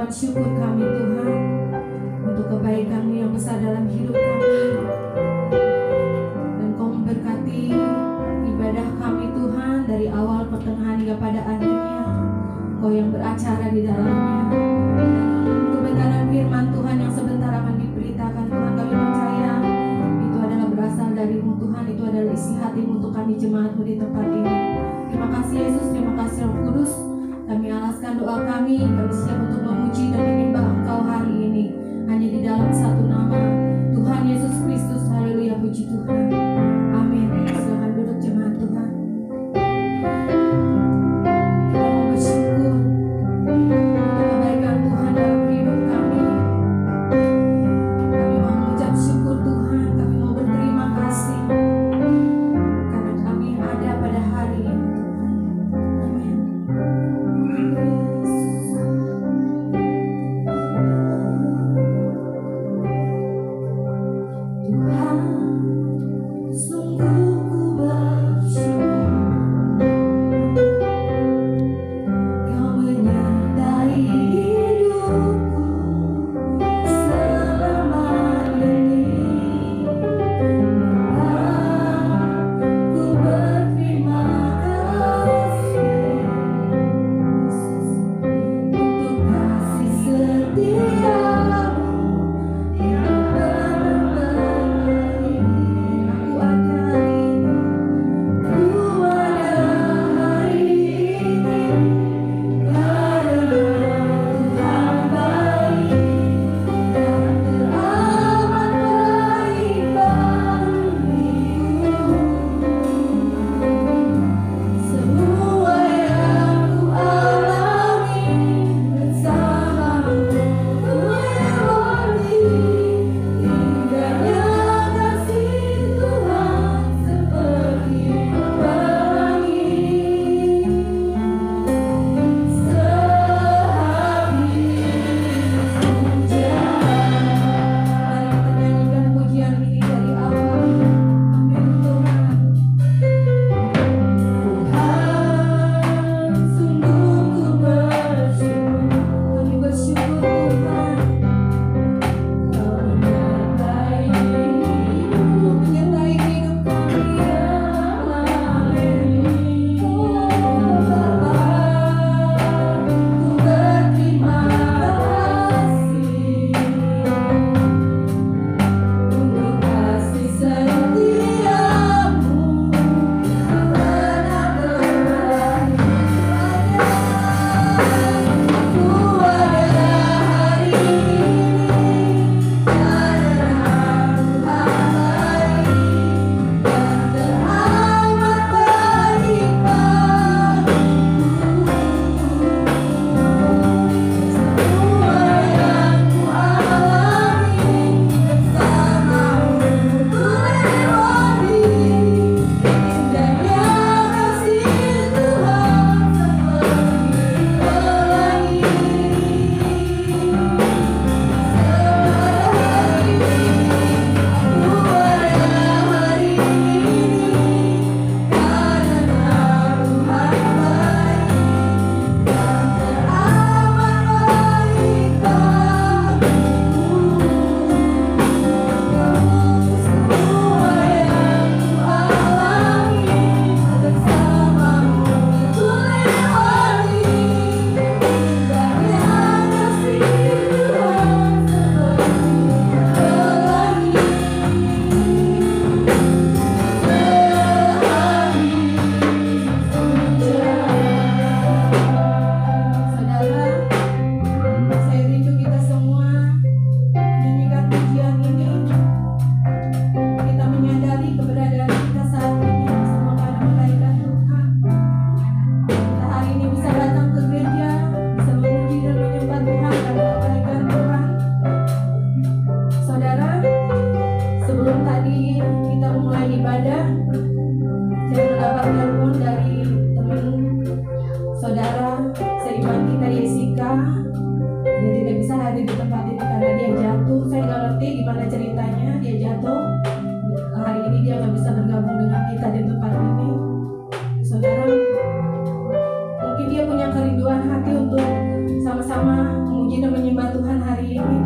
ucapan syukur kami Tuhan untuk kebaikan-Mu yang besar dalam hidup kami. Dan Kau memberkati ibadah kami Tuhan dari awal, pertengahan hingga pada akhirnya. Kau yang beracara di dalamnya. Kebenaran firman Tuhan yang sebentar akan diberitakan Tuhan, kami percaya itu adalah berasal dari-Mu Tuhan, itu adalah isi hati-Mu untuk kami jemaat-Mu di tempat ini. Terima kasih Yesus, terima kasih Roh Kudus. Kami alaskan doa kami siap untuk memuji dan menyembah Engkau hari ini hanya di dalam satu nama, Tuhan Yesus Kristus. Haleluya, puji Tuhan. Amin. Silakan duduk jemaat Tuhan. Kita mau bersyukur untuk kebaikan Tuhan dalam hidup kami. Kami mau mengucap syukur Tuhan, kami mau berterima kasih karena kami ada pada hari ini. Amin. Saudara, mungkin dia punya kerinduan hati untuk sama-sama memuji dan menyembah Tuhan hari ini,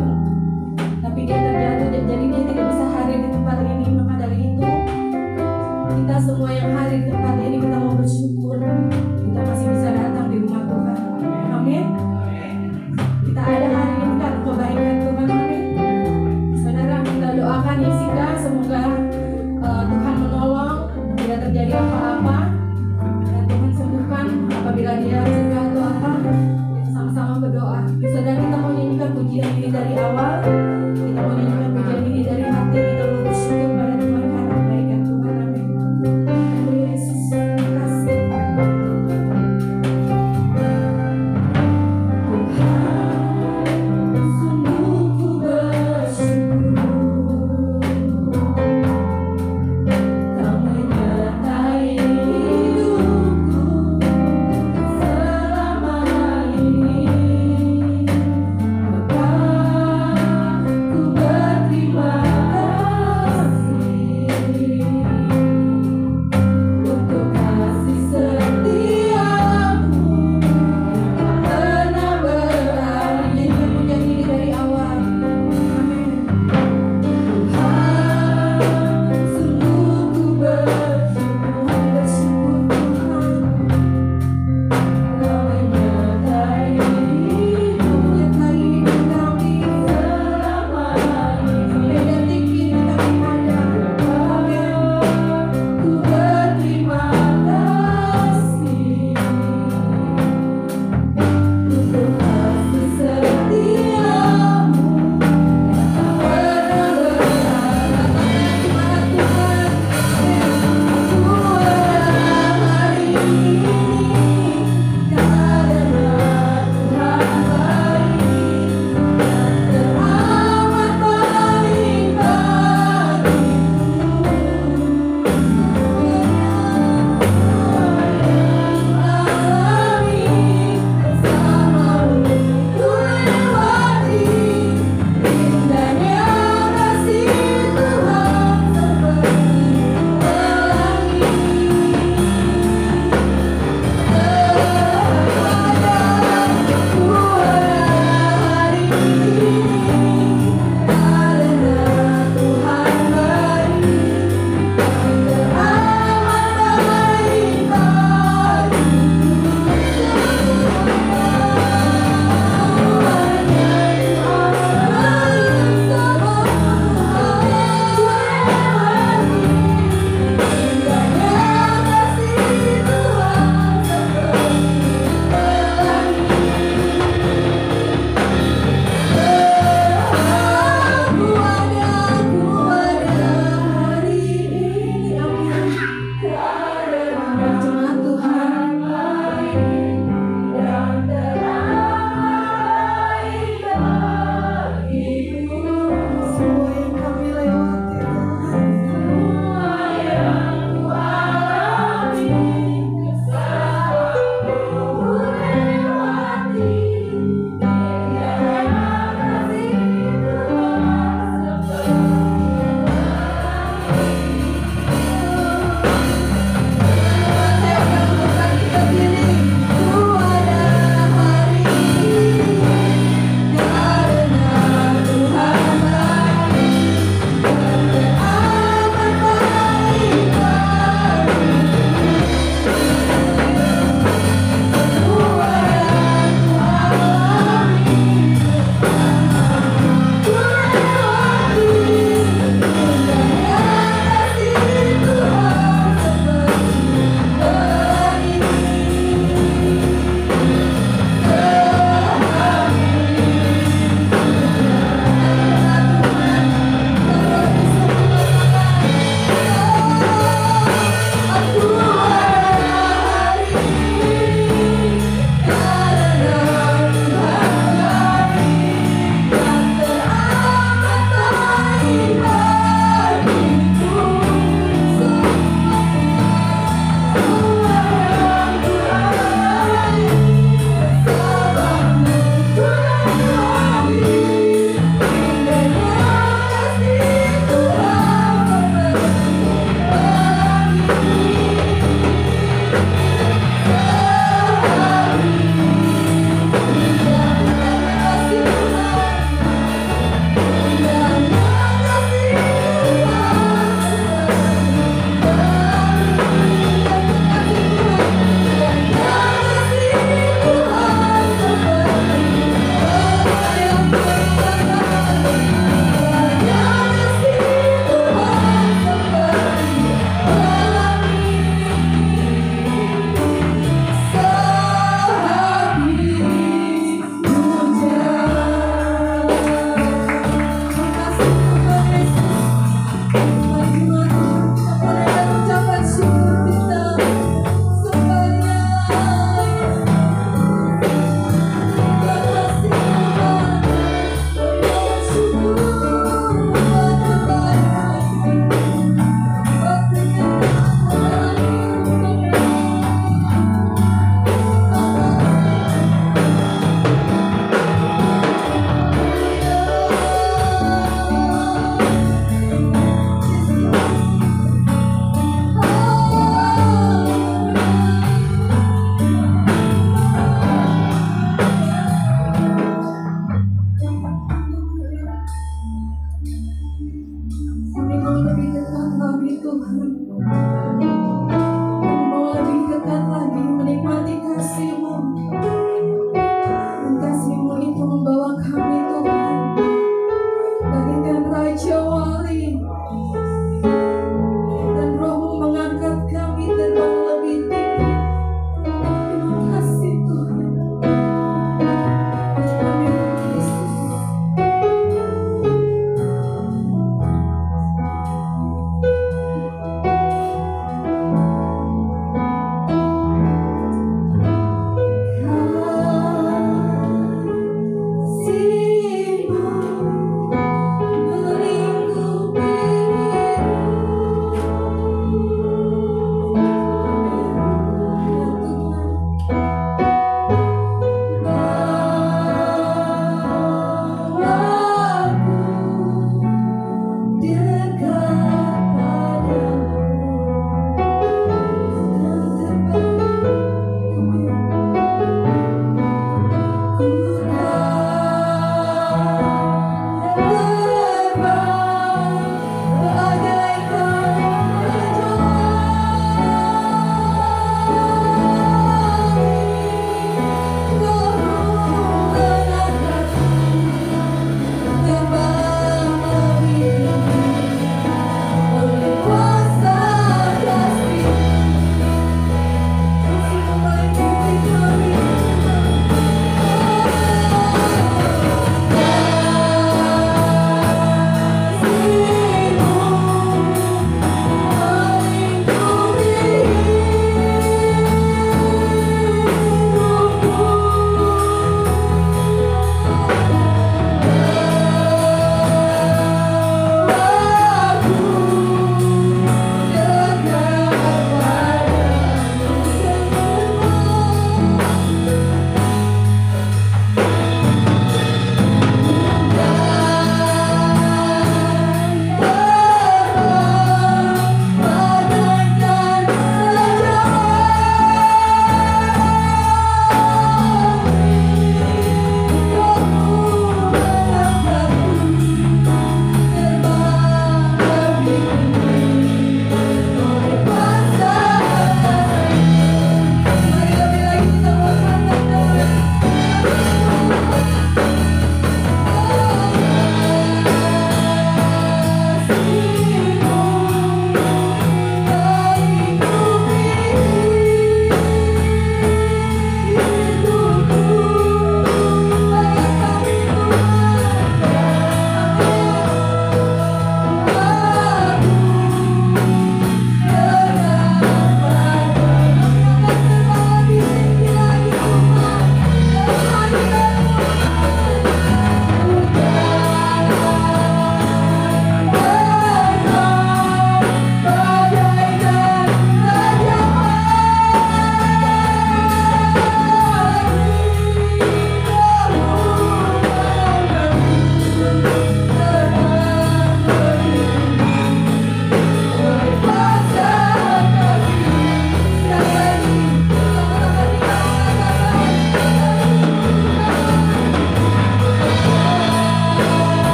tapi dia terjatuh dan jadi dia tidak bisa hadir di tempat ini. Maka dari itu kita semua yang hadir di tempat ini, kita mau bersyukur kita masih bisa datang di rumah Tuhan. Amin. Kita ada hari ini karena kebaikan Tuhan. Amin. Saudara, kita doakan Jessica, semoga Tuhan menolong, tidak terjadi apa-apa, dan Tuhan sembuhkan apabila dia cedera atau apa. Sama-sama berdoa. Saudara, kita mau nyanyikan pujian ini dari awal, kita mau nyanyikan pujian ini dari hati, kita mau bersyukur pada Tuhan karena kebaikan Tuhan. Amin. Yesus, terima kasih. Kau menyertai hidupku.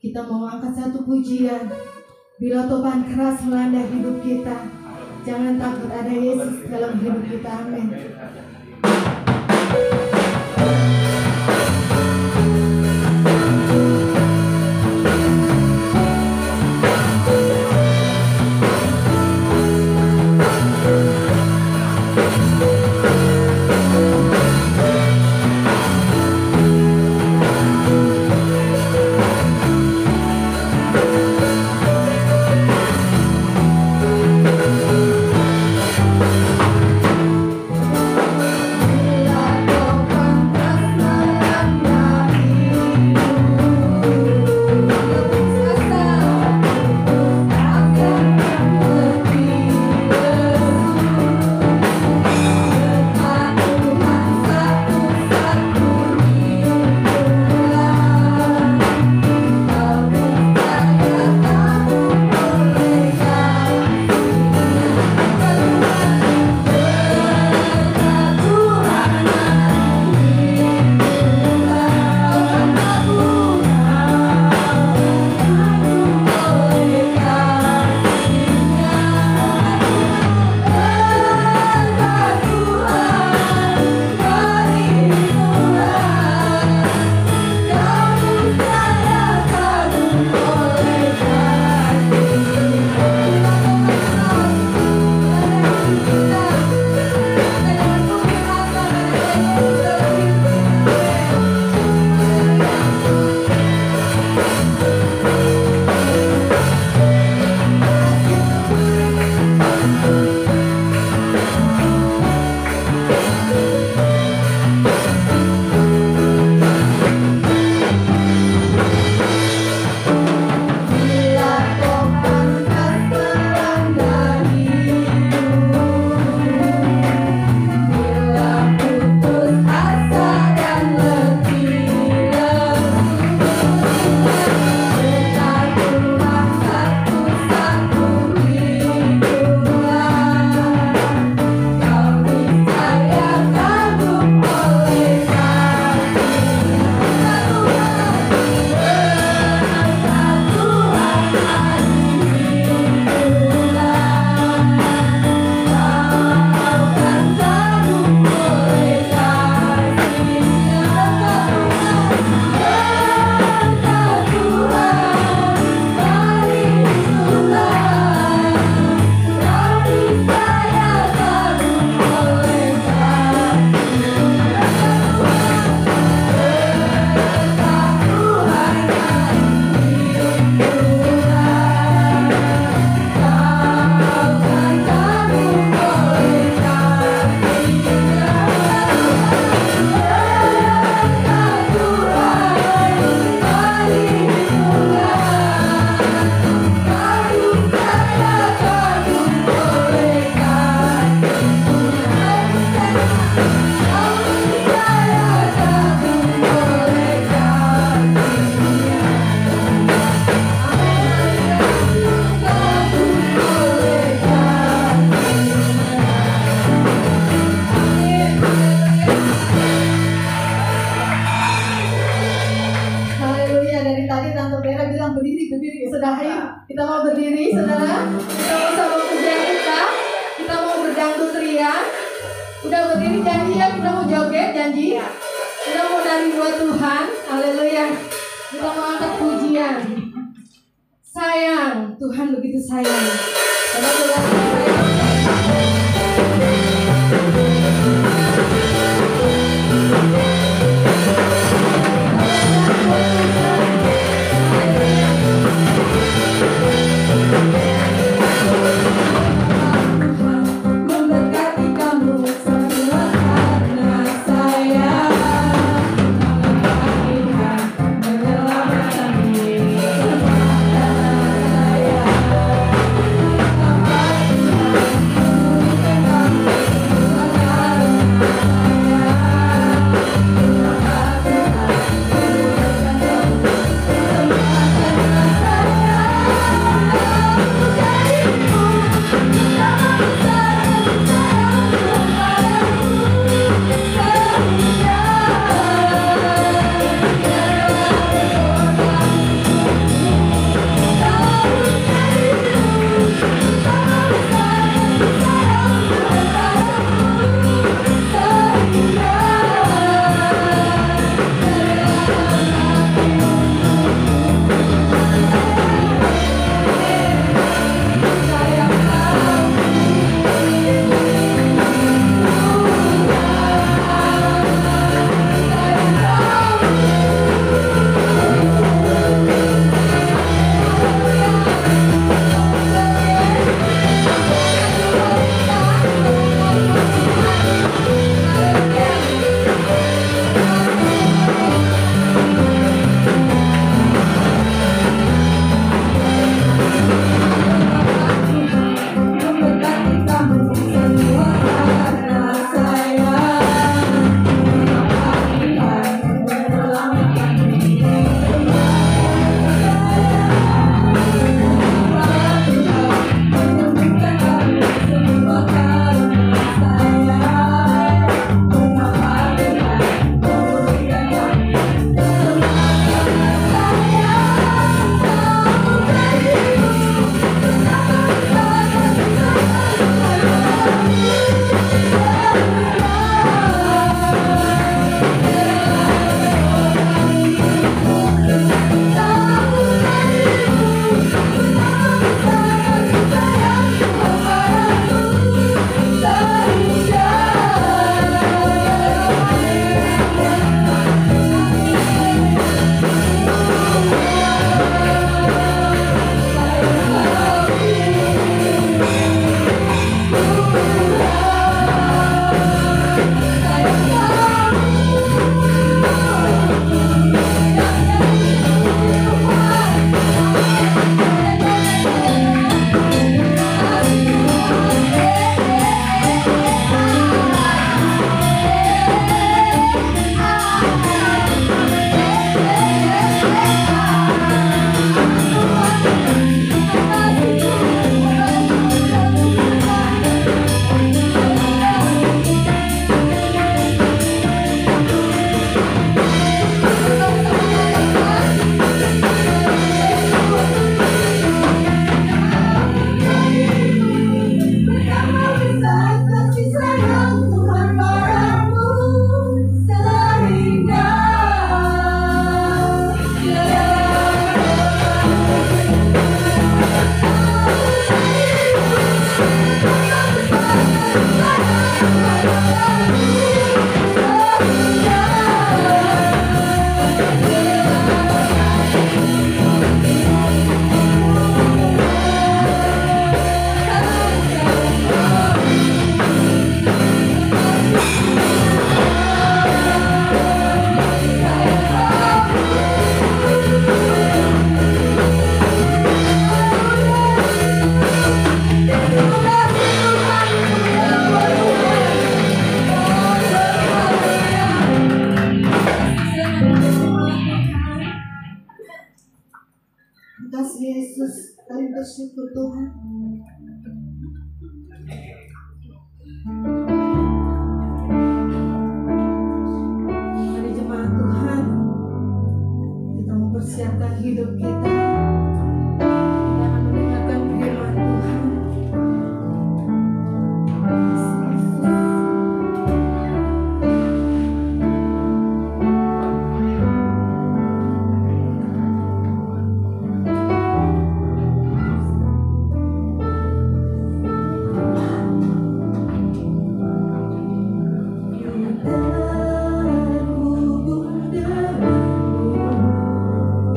Kita mau angkat satu pujian. Bila topan keras melanda hidup kita, jangan takut, ada Yesus dalam hidup kita. Amin. Saya Kasih Yesus, kami bersyukur Tuhan. Mari jemaat Tuhan, kita mempersiapkan hidup kita. Kita akan mendengarkan firman Tuhan. Terhubung denganmu,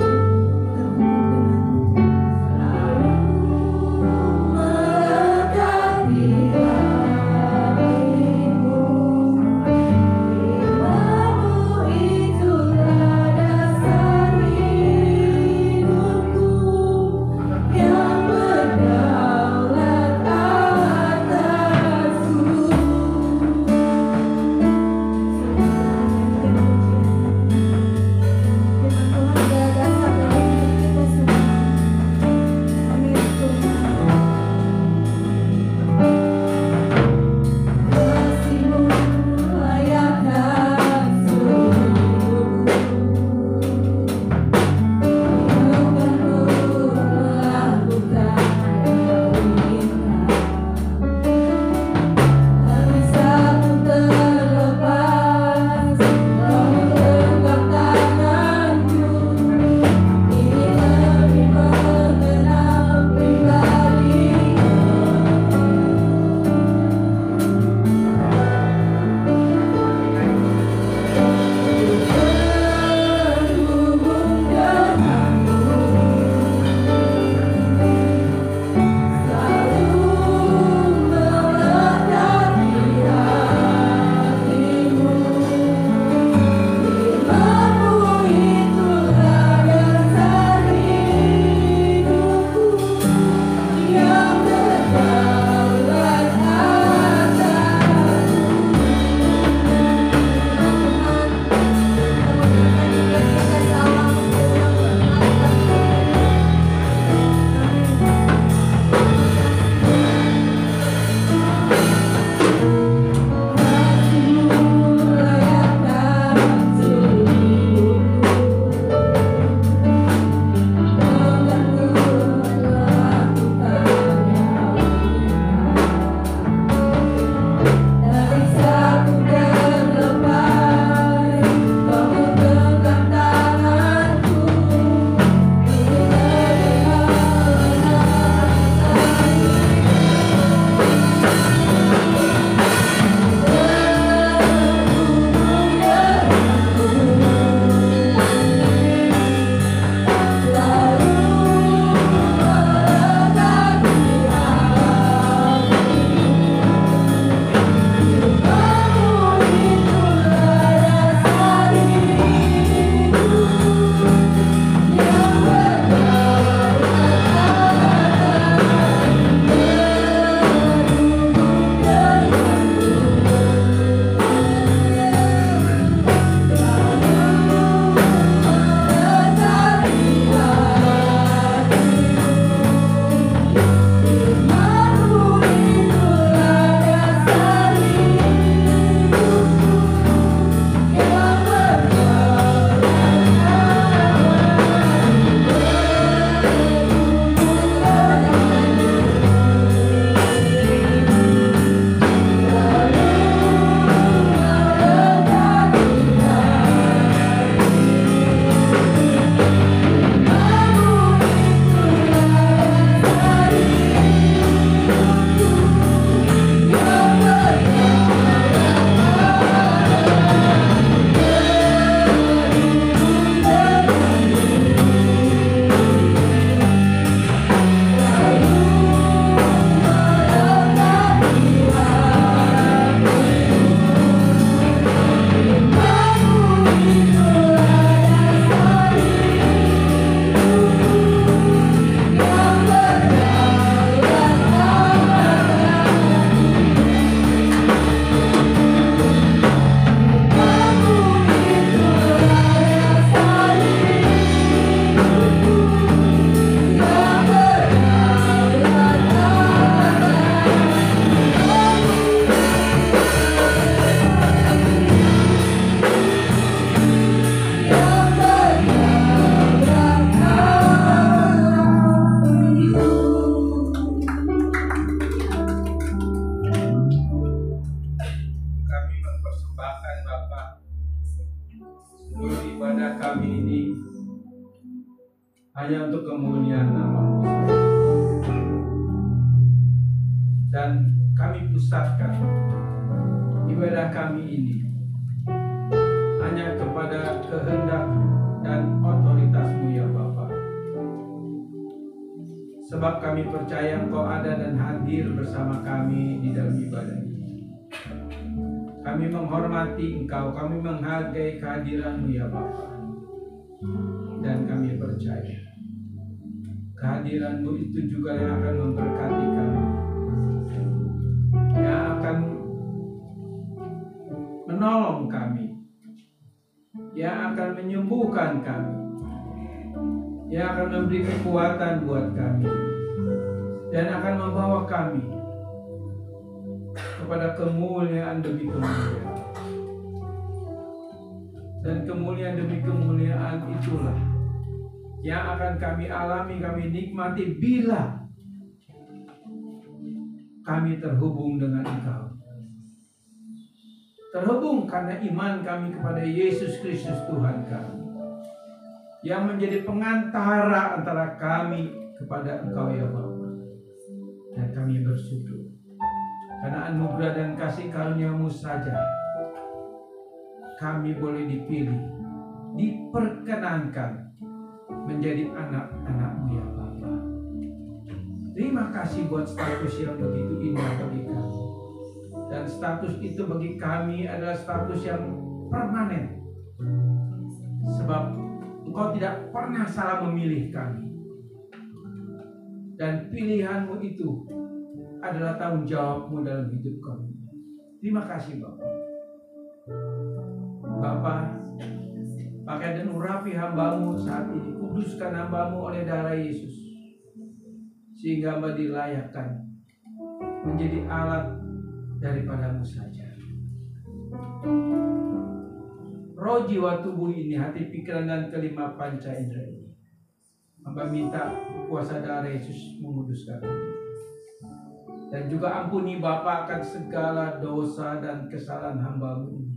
terhubung hanya untuk kemuliaan nama-Mu saja. Dan kami pusatkan ibadah kami ini hanya kepada kehendak dan otoritas-Mu ya Bapa. Sebab kami percaya Engkau ada dan hadir bersama kami di dalam ibadah ini. Kami menghormati Engkau, kami menghargai kehadiran-Mu ya Bapa. Dan kami percaya kehadiran-Mu itu juga yang akan memberkati kami, yang akan menolong kami, yang akan menyembuhkan kami, yang akan memberi kekuatan buat kami, dan akan membawa kami kepada kemuliaan demi kemuliaan. Dan kemuliaan demi kemuliaan itulah yang akan kami alami, kami nikmati bila kami terhubung dengan Engkau. Terhubung karena iman kami kepada Yesus Kristus Tuhan kami, yang menjadi pengantara antara kami kepada Engkau ya Bapa. Dan kami bersyukur karena anugerah dan kasih karunia-Mu saja kami boleh dipilih, diperkenankan menjadi anak-anak-Mu ya Bapa. Terima kasih buat status yang begitu indah bagi kami. Dan status itu bagi kami adalah status yang permanen. Sebab Engkau tidak pernah salah memilih kami. Dan pilihan-Mu itu adalah tanggung jawab-Mu dalam hidup kami. Terima kasih Bapa. Bapa, pakai dan urapi hamba-Mu saat ini. Kuduskan hamba-Mu oleh darah Yesus, sehingga hamba dilayakkan menjadi alat daripada-Mu saja. Roh, jiwa, tubuh ini, hati, pikiran, dan kelima panca indera ini, hamba minta kuasa darah Yesus menguduskan. Dan juga ampuni Bapa akan segala dosa dan kesalahan hamba-Mu ini,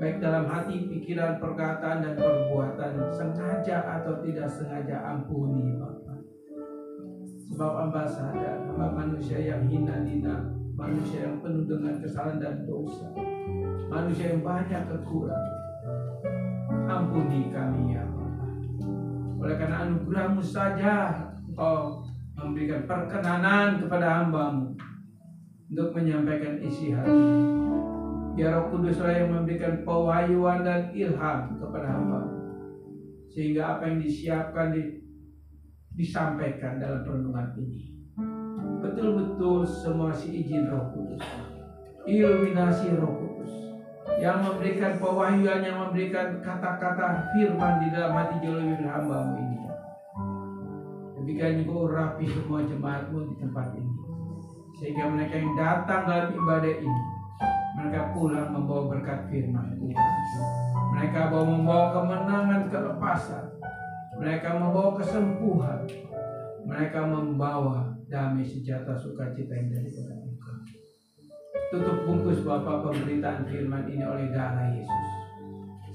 baik dalam hati, pikiran, perkataan, dan perbuatan, sengaja atau tidak sengaja. Ampuni Bapa. Sebab hamba sadar, hamba manusia yang hina-hina, manusia yang penuh dengan kesalahan dan dosa, manusia yang banyak kekurangan. Ampuni kami ya Bapa. Oleh karena anugerah-Mu saja Engkau memberikan perkenanan kepada hamba-Mu untuk menyampaikan isi hati. Biar Roh Kuduslah yang memberikan pewahyuan dan ilham kepada hamba, sehingga apa yang disiapkan disampaikan dalam perenungan ini betul-betul semua si izin Roh Kudus, iluminasi Roh Kudus yang memberikan pewahyuan, yang memberikan kata-kata firman di dalam hati jolimi hamba-Mu ini. Demikian juga urapi semua jemaat-Mu di tempat ini, sehingga mereka yang datang dalam ibadah ini, mereka pulang membawa berkat firman Tuhan. Mereka membawa kemenangan, kelepasan. Mereka membawa kesembuhan. Mereka membawa damai, sejahtera, sukacita yang daripada Engkau. Tutup bungkus Bapa pemberitaan firman ini oleh darah Yesus,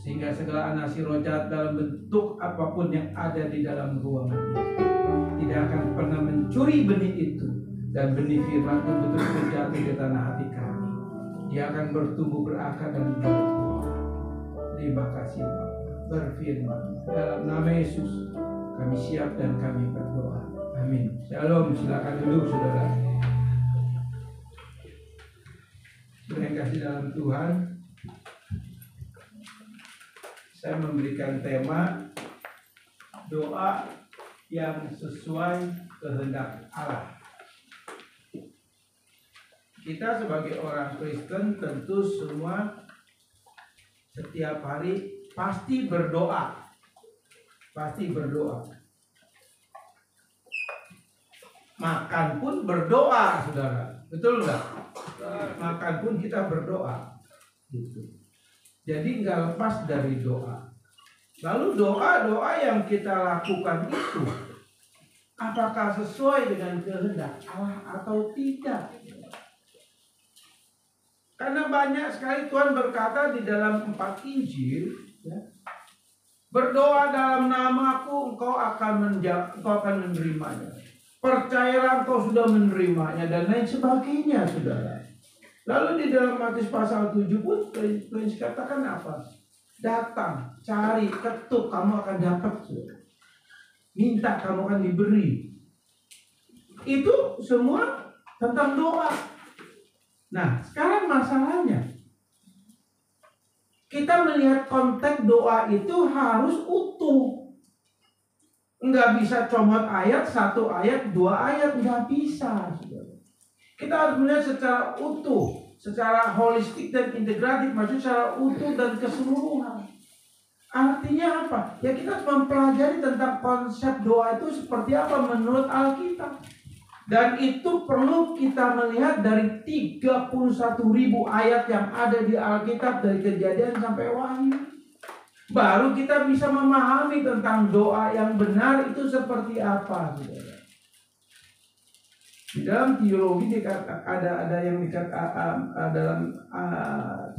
sehingga segala anasi roh jahat dalam bentuk apapun yang ada di dalam ruangan ini tidak akan pernah mencuri benih itu, dan benih firman itu betul-betul jatuh di tanah hati kami. Dia akan bertumbuh, berakar, dan berbuah. Terima kasih Bapa. Berfirman dalam nama Yesus kami siap dan kami berdoa. Amin. Shalom. Silakan duduk saudara. Terima kasih dalam Tuhan. Saya memberikan tema doa yang sesuai kehendak Allah. Kita sebagai orang Kristen tentu semua setiap hari pasti berdoa. Pasti berdoa. Makan pun berdoa, saudara. Betul nggak? Makan pun kita berdoa. Gitu. Jadi nggak lepas dari doa. Lalu doa-doa yang kita lakukan itu, apakah sesuai dengan kehendak Allah atau tidak? Karena banyak sekali Tuhan berkata di dalam 4 Injil, ya, Berdoa dalam namaku, engkau akan menerimanya. Percayalah engkau sudah menerimanya, dan lain sebagainya, saudara. Lalu di dalam Matius pasal 7 pun Tuhan katakan apa? Datang, cari, ketuk, kamu akan dapat. Minta, kamu akan diberi. Itu semua tentang doa. Nah, sekarang masalahnya, kita melihat konteks doa itu harus utuh. Nggak bisa comot ayat, 1 ayat, 2 ayat, nggak bisa. Kita harus melihat secara utuh, secara holistik dan integratif, maksudnya secara utuh dan keseluruhan. Artinya apa? Ya kita harus mempelajari tentang konsep doa itu seperti apa menurut Alkitab. Dan itu perlu kita melihat dari 31.000 ayat yang ada di Alkitab, dari Kejadian sampai Wahyu. Baru kita bisa memahami tentang doa yang benar itu seperti apa. Di dalam teologi ada yang dalam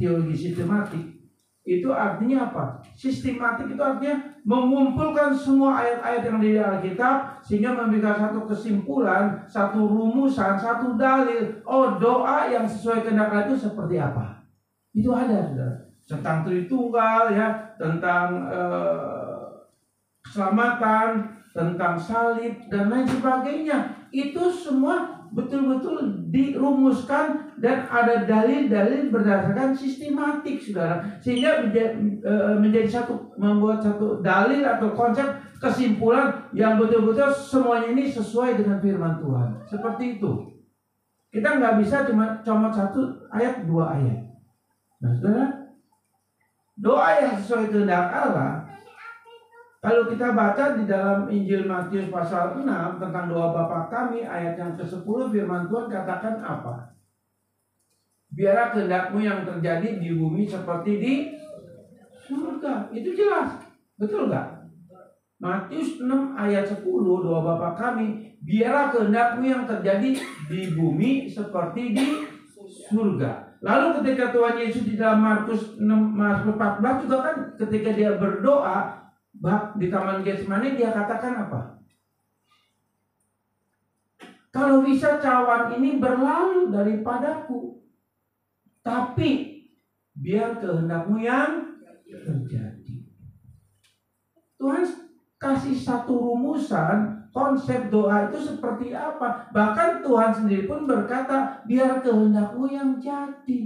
teologi sistematik. Itu artinya apa? Sistematik itu artinya mengumpulkan semua ayat-ayat yang di Alkitab sehingga membuat satu kesimpulan, satu rumusan, satu dalil. Oh, doa yang sesuai kehendak Allah itu seperti apa? Itu ada, saudara. Tentang Tritunggal, ya, tentang keselamatan, tentang salib dan lain sebagainya. Itu semua betul-betul dirumuskan dan ada dalil-dalil berdasarkan sistematik, saudara, sehingga menjadi membuat satu dalil atau konsep kesimpulan yang betul-betul semuanya ini sesuai dengan firman Tuhan. Seperti itu. Kita nggak bisa cuma 1 ayat 2 ayat. Nah, saudara, doa yang sesuai kehendak Allah, kalau kita baca di dalam Injil Matius pasal 6 tentang doa Bapa kami, ayat yang ke-10, firman Tuhan katakan apa? Biarlah kehendakmu yang terjadi di bumi seperti di surga. Itu jelas. Betul nggak? Matius 6 ayat 10, doa Bapa kami, biarlah kehendakmu yang terjadi di bumi seperti di surga. Lalu ketika Tuhan Yesus di dalam Markus 14 juga kan, ketika dia berdoa di Taman Getsemani, dia katakan apa? Kalau bisa cawan ini berlalu daripadaku, tapi biar kehendakmu yang terjadi. Tuhan kasih satu rumusan konsep doa itu seperti apa. Bahkan Tuhan sendiri pun berkata, biar kehendakmu yang jadi.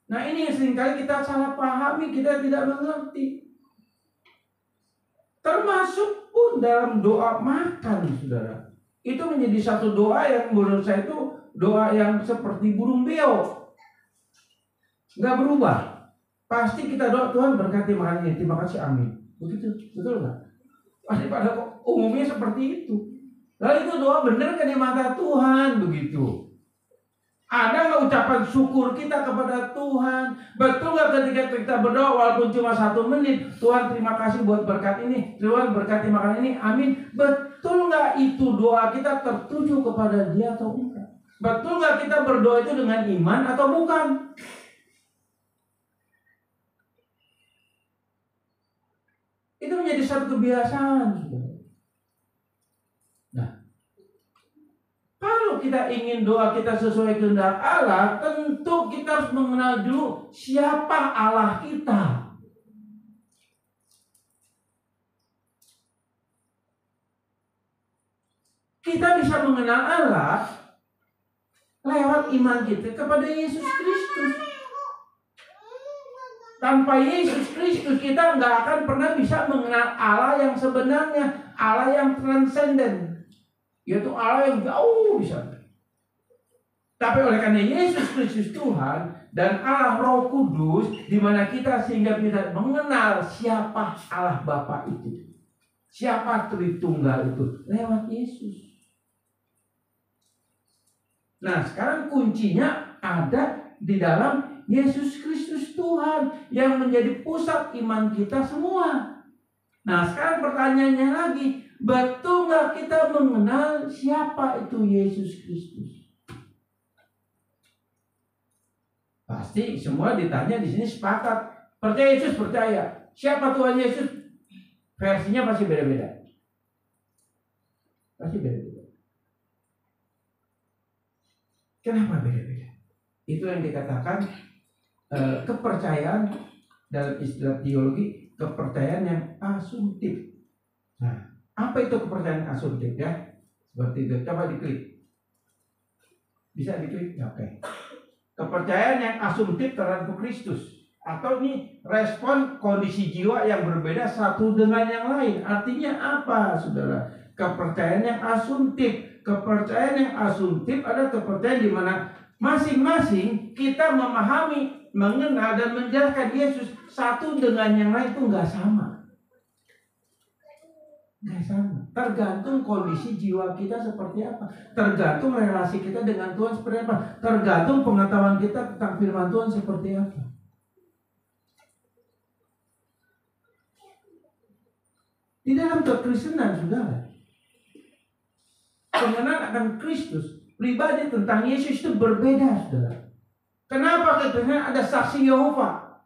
Nah, ini yang seringkali kita salah pahami, kita tidak mengerti. Termasuk pun dalam doa makan, saudara. Itu menjadi satu doa yang menurut saya itu doa yang seperti burung beo. Nggak berubah. Pasti kita doa, Tuhan berkati makan ini, terima kasih, amin. Begitu, betul nggak? Pasti pada umumnya seperti itu. Lalu itu doa benar kan di mata Tuhan, begitu. Ada nggak ucapan syukur kita kepada Tuhan? Betul nggak ketika kita berdoa walaupun cuma 1 menit, Tuhan terima kasih buat berkat ini, Tuhan berkati makan ini, amin. Betul nggak itu doa kita tertuju kepada Dia atau bukan? Betul nggak kita berdoa itu dengan iman atau bukan? Itu menjadi satu kebiasaan. Nah, kalau kita ingin doa kita sesuai kehendak Allah, tentu kita harus mengenal dulu siapa Allah kita. Kita bisa mengenal Allah lewat iman kita kepada Yesus Kristus. Tanpa Yesus Kristus kita nggak akan pernah bisa mengenal Allah yang sebenarnya, Allah yang transenden, yaitu Allah yang jauh di sana. Tapi oleh karena Yesus Kristus Tuhan dan Allah Roh Kudus, di mana kita sehingga kita mengenal siapa Allah Bapa itu, siapa Tritunggal itu lewat Yesus. Nah, sekarang kuncinya ada di dalam Yesus Kristus Tuhan yang menjadi pusat iman kita semua. Nah, sekarang pertanyaannya lagi, betul nggak kita mengenal siapa itu Yesus Kristus? Pasti semua ditanya di sini sepakat. Percaya Yesus, percaya. siapa Tuhan Yesus, versinya pasti beda-beda. Pasti beda-beda. Kenapa beda-beda? Itu yang dikatakan kepercayaan dalam istilah teologi, kepercayaan yang asumtif. Nah, apa itu kepercayaan asumtif ya? Seperti itu. Coba diklik. Bisa diklik? Oke. Kepercayaan yang asumtif terhadap Kristus. Atau ini respon kondisi jiwa yang berbeda satu dengan yang lain. Artinya apa, saudara? Kepercayaan yang asumtif. Kepercayaan yang asumtif adalah kepercayaan di mana masing-masing kita memahami, mengenal dan menjelaskan Yesus satu dengan yang lain itu nggak sama. Nggak sama. Tergantung kondisi jiwa kita seperti apa. Tergantung relasi kita dengan Tuhan seperti apa. Tergantung pengetahuan kita tentang firman Tuhan seperti apa. Di dalam kekristenan, saudara, pengenalan akan Kristus, pribadi tentang Yesus itu berbeda, saudara. Kenapa kekristenan ada saksi Yehova?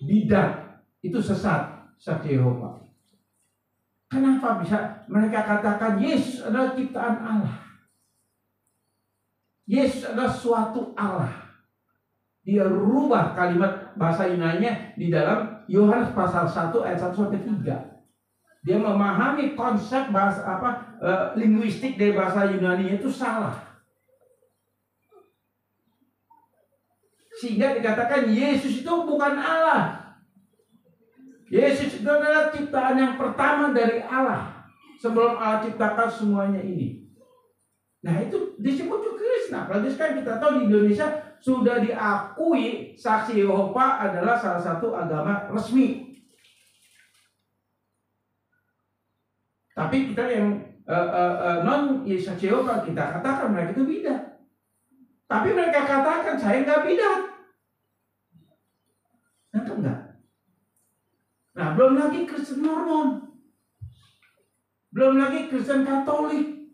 Bidat, itu sesat, saksi Yehova. Kenapa bisa mereka katakan Yesus adalah ciptaan Allah? Yesus adalah suatu Allah. Dia rubah kalimat bahasa Yunani-nya di dalam Yohanes pasal 1 ayat 1 sampai 3. Dia memahami konsep bahasa linguistik dari bahasa Yunani itu salah. Sehingga dikatakan Yesus itu bukan Allah. Yesus itu adalah ciptaan yang pertama dari Allah sebelum Allah ciptakan semuanya ini. Nah, itu disebut juga Kristen. Apalagi sekarang kita tahu di Indonesia sudah diakui saksi Yehova adalah salah satu agama resmi. Tapi kita yang non saksi Yehova, kita katakan mereka itu bidat. Tapi mereka katakan saya nggak bidat. Enggak. Nah, belum lagi Kristen Mormon, belum lagi Kristen Katolik,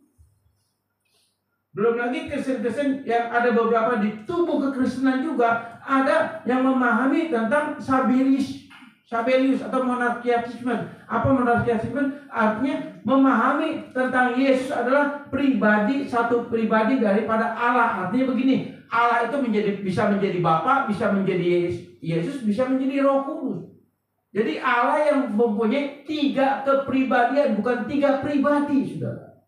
belum lagi Kristen-Kristen yang ada beberapa di tubuh kekristenan juga ada yang memahami tentang Sabelius atau monarkianisme. Apa monarkianisme? Artinya memahami tentang Yesus adalah pribadi, satu pribadi daripada Allah. Artinya begini, Allah itu bisa menjadi Bapa, bisa menjadi Yesus, bisa menjadi Roh Kudus. Jadi Allah yang mempunyai 3 kepribadian, bukan 3 pribadi, saudara.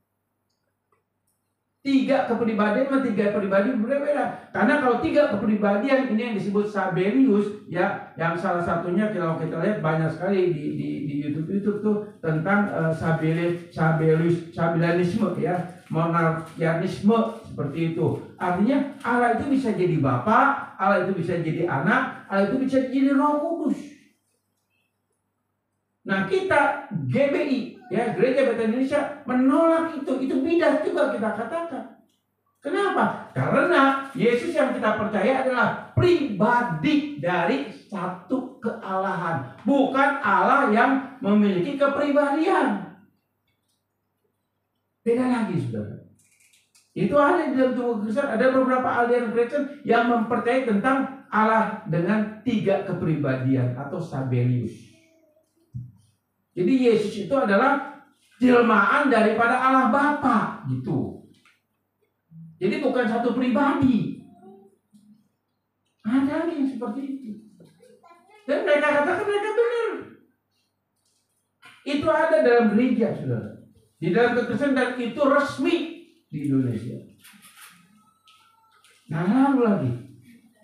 3 kepribadian sama 3 pribadi berbeda. Karena kalau 3 kepribadian ini yang disebut Sabelius, ya, yang salah satunya kalau kita lihat banyak sekali di YouTube tuh tentang Sabelianisme, ya, monarkianisme seperti itu. Artinya Allah itu bisa jadi Bapa, Allah itu bisa jadi Anak, Allah itu bisa jadi Roh Kudus. Nah, kita GBI, ya, Gereja Baptis Indonesia menolak itu bidat juga kita katakan. Kenapa? Karena Yesus yang kita percaya adalah pribadi dari satu kealahan, bukan Allah yang memiliki kepribadian. Beda lagi, saudara. Itu ada di dalam tubuh Kristen, ada beberapa aliran Kristen yang mempercayai tentang Allah dengan 3 kepribadian atau Sabelius. Jadi Yesus itu adalah jelmaan daripada Allah Bapa, gitu. Jadi bukan satu pribadi. Ada yang seperti itu. Dan mereka katakan mereka benar. Itu ada dalam gereja, saudara. Di dalam kekristenan, dan itu resmi di Indonesia. Nah, lalu lagi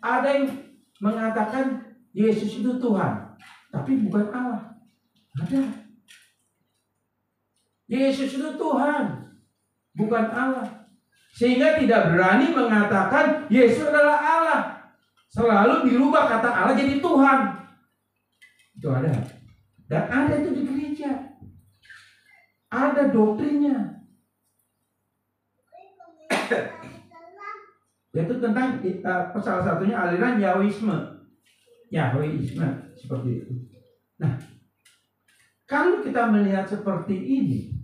ada yang mengatakan Yesus itu Tuhan, tapi bukan Allah. Ada. Yesus itu Tuhan, bukan Allah. Sehingga tidak berani mengatakan Yesus adalah Allah. Selalu dirubah kata Allah jadi Tuhan. Itu ada. Dan ada itu di gereja. Ada doktrinnya. Yaitu tentang salah satunya aliran Yahwisme. Seperti itu. Nah, kalau kita melihat seperti ini,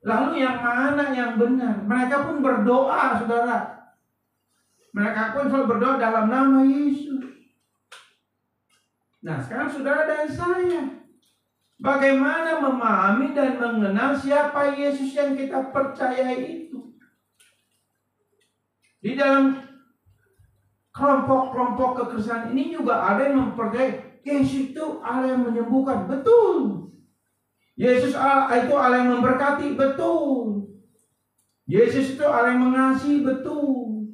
lalu yang mana yang benar? Mereka pun berdoa, saudara. Mereka pun selalu berdoa dalam nama Yesus. Nah, sekarang saudara dan saya, bagaimana memahami dan mengenal siapa Yesus yang kita percayai itu? Di dalam kelompok-kelompok kekristenan ini juga ada yang mempercayai Yesus itu Allah yang menyembuhkan. Betul. Yesus itu Allah yang memberkati. Betul. Yesus itu Allah yang mengasihi. Betul.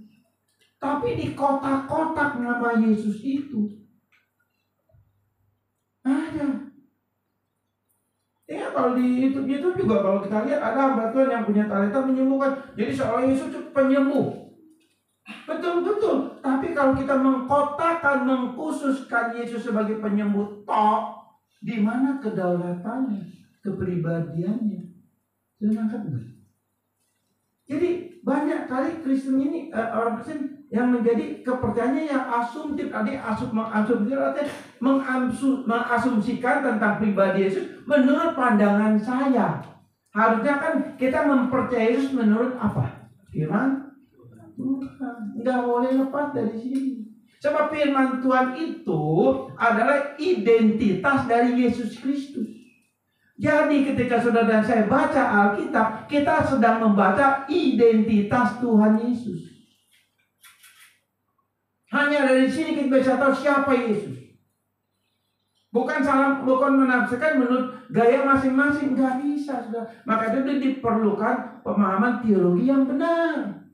Tapi di kotak-kotak nama Yesus itu ada. Ya, kalau di YouTube juga kalau kita lihat ada hamba Tuhan yang punya talenta menyembuhkan. Jadi seorang Yesus itu penyembuh. Betul-betul. Tapi kalau kita mengkotakkan, mengkhususkan Yesus sebagai penyembuh tok, di mana kedaulatannya, kepribadiannya? Sedangkan jadi banyak kali Kristen ini orang Kristen yang menjadi kepercayaannya yang asumtif. Asumtif artinya mengasumsikan tentang pribadi Yesus menurut pandangan saya. Harusnya kan kita mempercayai Yesus menurut apa? Firman Tuhan. Nggak boleh lepas dari sini. Sebab firman Tuhan itu adalah identitas dari Yesus Kristus. Jadi ketika saudara dan saya baca Alkitab, kita sedang membaca identitas Tuhan Yesus. Hanya dari sini kita bisa tahu siapa Yesus. Bukan menafsirkan menurut gaya masing-masing, nggak bisa, saudara. Maka itu diperlukan pemahaman teologi yang benar.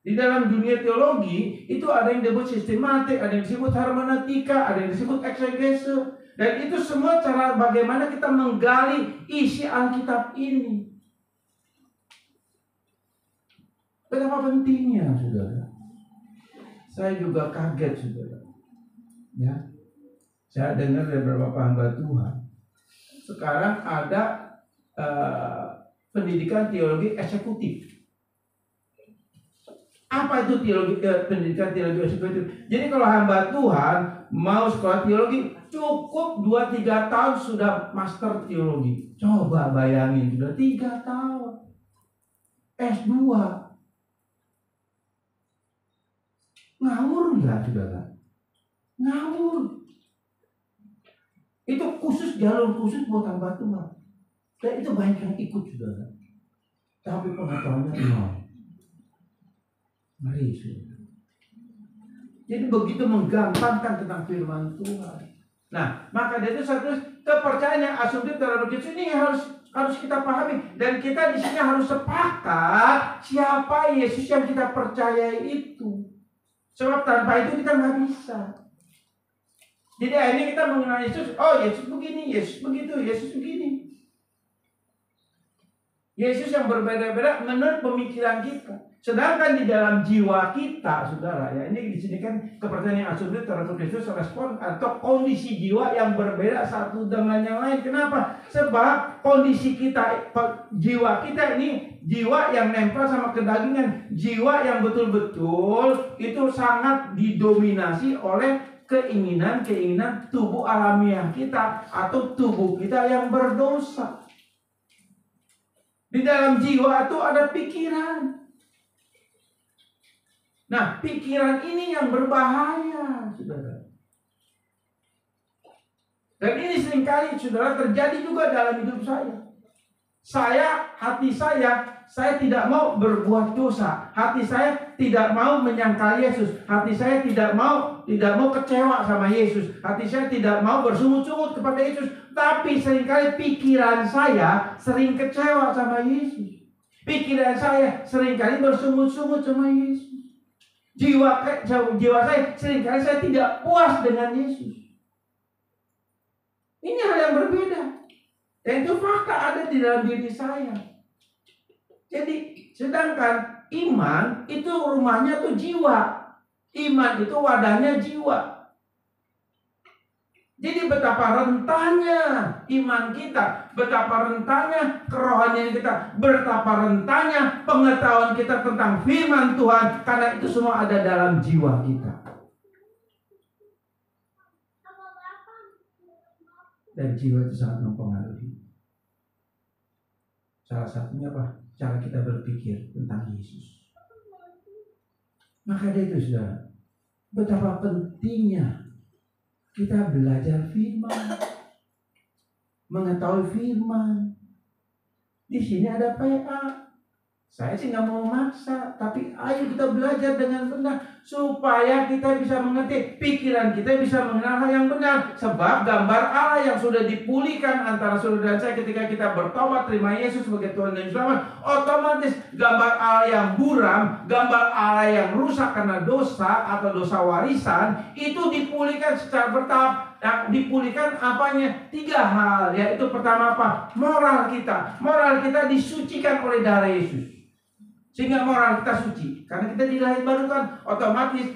Di dalam dunia teologi itu ada yang disebut sistematik, ada yang disebut hermeneutika, ada yang disebut eksegese. Dan itu semua cara bagaimana kita menggali isi Alkitab ini. Betapa pentingnya, saudara. Saya juga kaget, saudara. Ya, saya dengar dari beberapa hamba Tuhan. Sekarang ada pendidikan teologi eksekutif. Apa itu pendidikan teologi eksekutif? Jadi kalau hamba Tuhan mau sekolah teologi, cukup 2-3 tahun sudah master teologi. Coba bayangin, sudah 3 tahun S2. Ngawur nggak, saudara? Ngawur. Itu khusus, jalur khusus buat hamba Tuhan. Dan itu banyak yang ikut, saudara. Tapi pengetahuannya nol. Mari, saudara. Jadi begitu menggampangkan tentang firman Tuhan. Nah, maka dari itu satu kepercayaan yang asumtif terhadap Yesus ini harus kita pahami, dan kita di sini harus sepakat siapa Yesus yang kita percayai itu. Sebab tanpa itu kita nggak bisa. Jadi akhirnya kita mengenal Yesus. Oh, Yesus begini, Yesus begitu, Yesus begini. Yesus yang berbeda-beda menurut pemikiran kita. Sedangkan di dalam jiwa kita, saudara, ya ini di sini kan kepercayaan yang asumtif terhadap Yesus respon atau kondisi jiwa yang berbeda satu dengan yang lain. Kenapa? Sebab kondisi kita, jiwa kita ini jiwa yang nempel sama kedagingan, jiwa yang betul-betul itu sangat didominasi oleh keinginan-keinginan tubuh alamiah kita atau tubuh kita yang berdosa. Di dalam jiwa itu ada pikiran. Nah, pikiran ini yang berbahaya, saudara. Dan ini seringkali, saudara, terjadi juga dalam hidup saya. Hati saya tidak mau berbuat dosa. Hati saya tidak mau menyangkal Yesus. Hati saya tidak mau kecewa sama Yesus. Hati saya tidak mau bersungut-sungut kepada Yesus. Tapi seringkali pikiran saya sering kecewa sama Yesus. Pikiran saya seringkali bersungut-sungut sama Yesus. Jiwa saya seringkali saya tidak puas dengan Yesus. Ini hal yang berbeda. Dan itu fakta ada di dalam diri saya. Jadi sedangkan iman itu rumahnya tuh jiwa. Iman itu wadahnya jiwa. Jadi betapa rentannya iman kita, betapa rentannya kerohanian kita, betapa rentannya pengetahuan kita tentang firman Tuhan, karena itu semua ada dalam jiwa kita. Dan jiwa itu sangat mempengaruhi. Salah satunya apa? Cara kita berpikir tentang Yesus. Maka dari itu, saudara, betapa pentingnya kita belajar firman, mengetahui firman. Di sini ada PA. Saya sih nggak mau memaksa, tapi ayo kita belajar dengan benar supaya kita bisa mengerti, pikiran kita bisa mengenal hal yang benar. Sebab gambar Allah yang sudah dipulihkan antara saudara dan saya ketika kita bertobat terima Yesus sebagai Tuhan dan Juru Selamat, otomatis gambar Allah yang buram, gambar Allah yang rusak karena dosa atau dosa warisan itu dipulihkan secara bertahap. Nah, dipulihkan apanya? 3 hal, yaitu pertama apa? Moral kita. Moral kita disucikan oleh darah Yesus. Sehingga moral kita suci. Karena kita dilahirbarukan, otomatis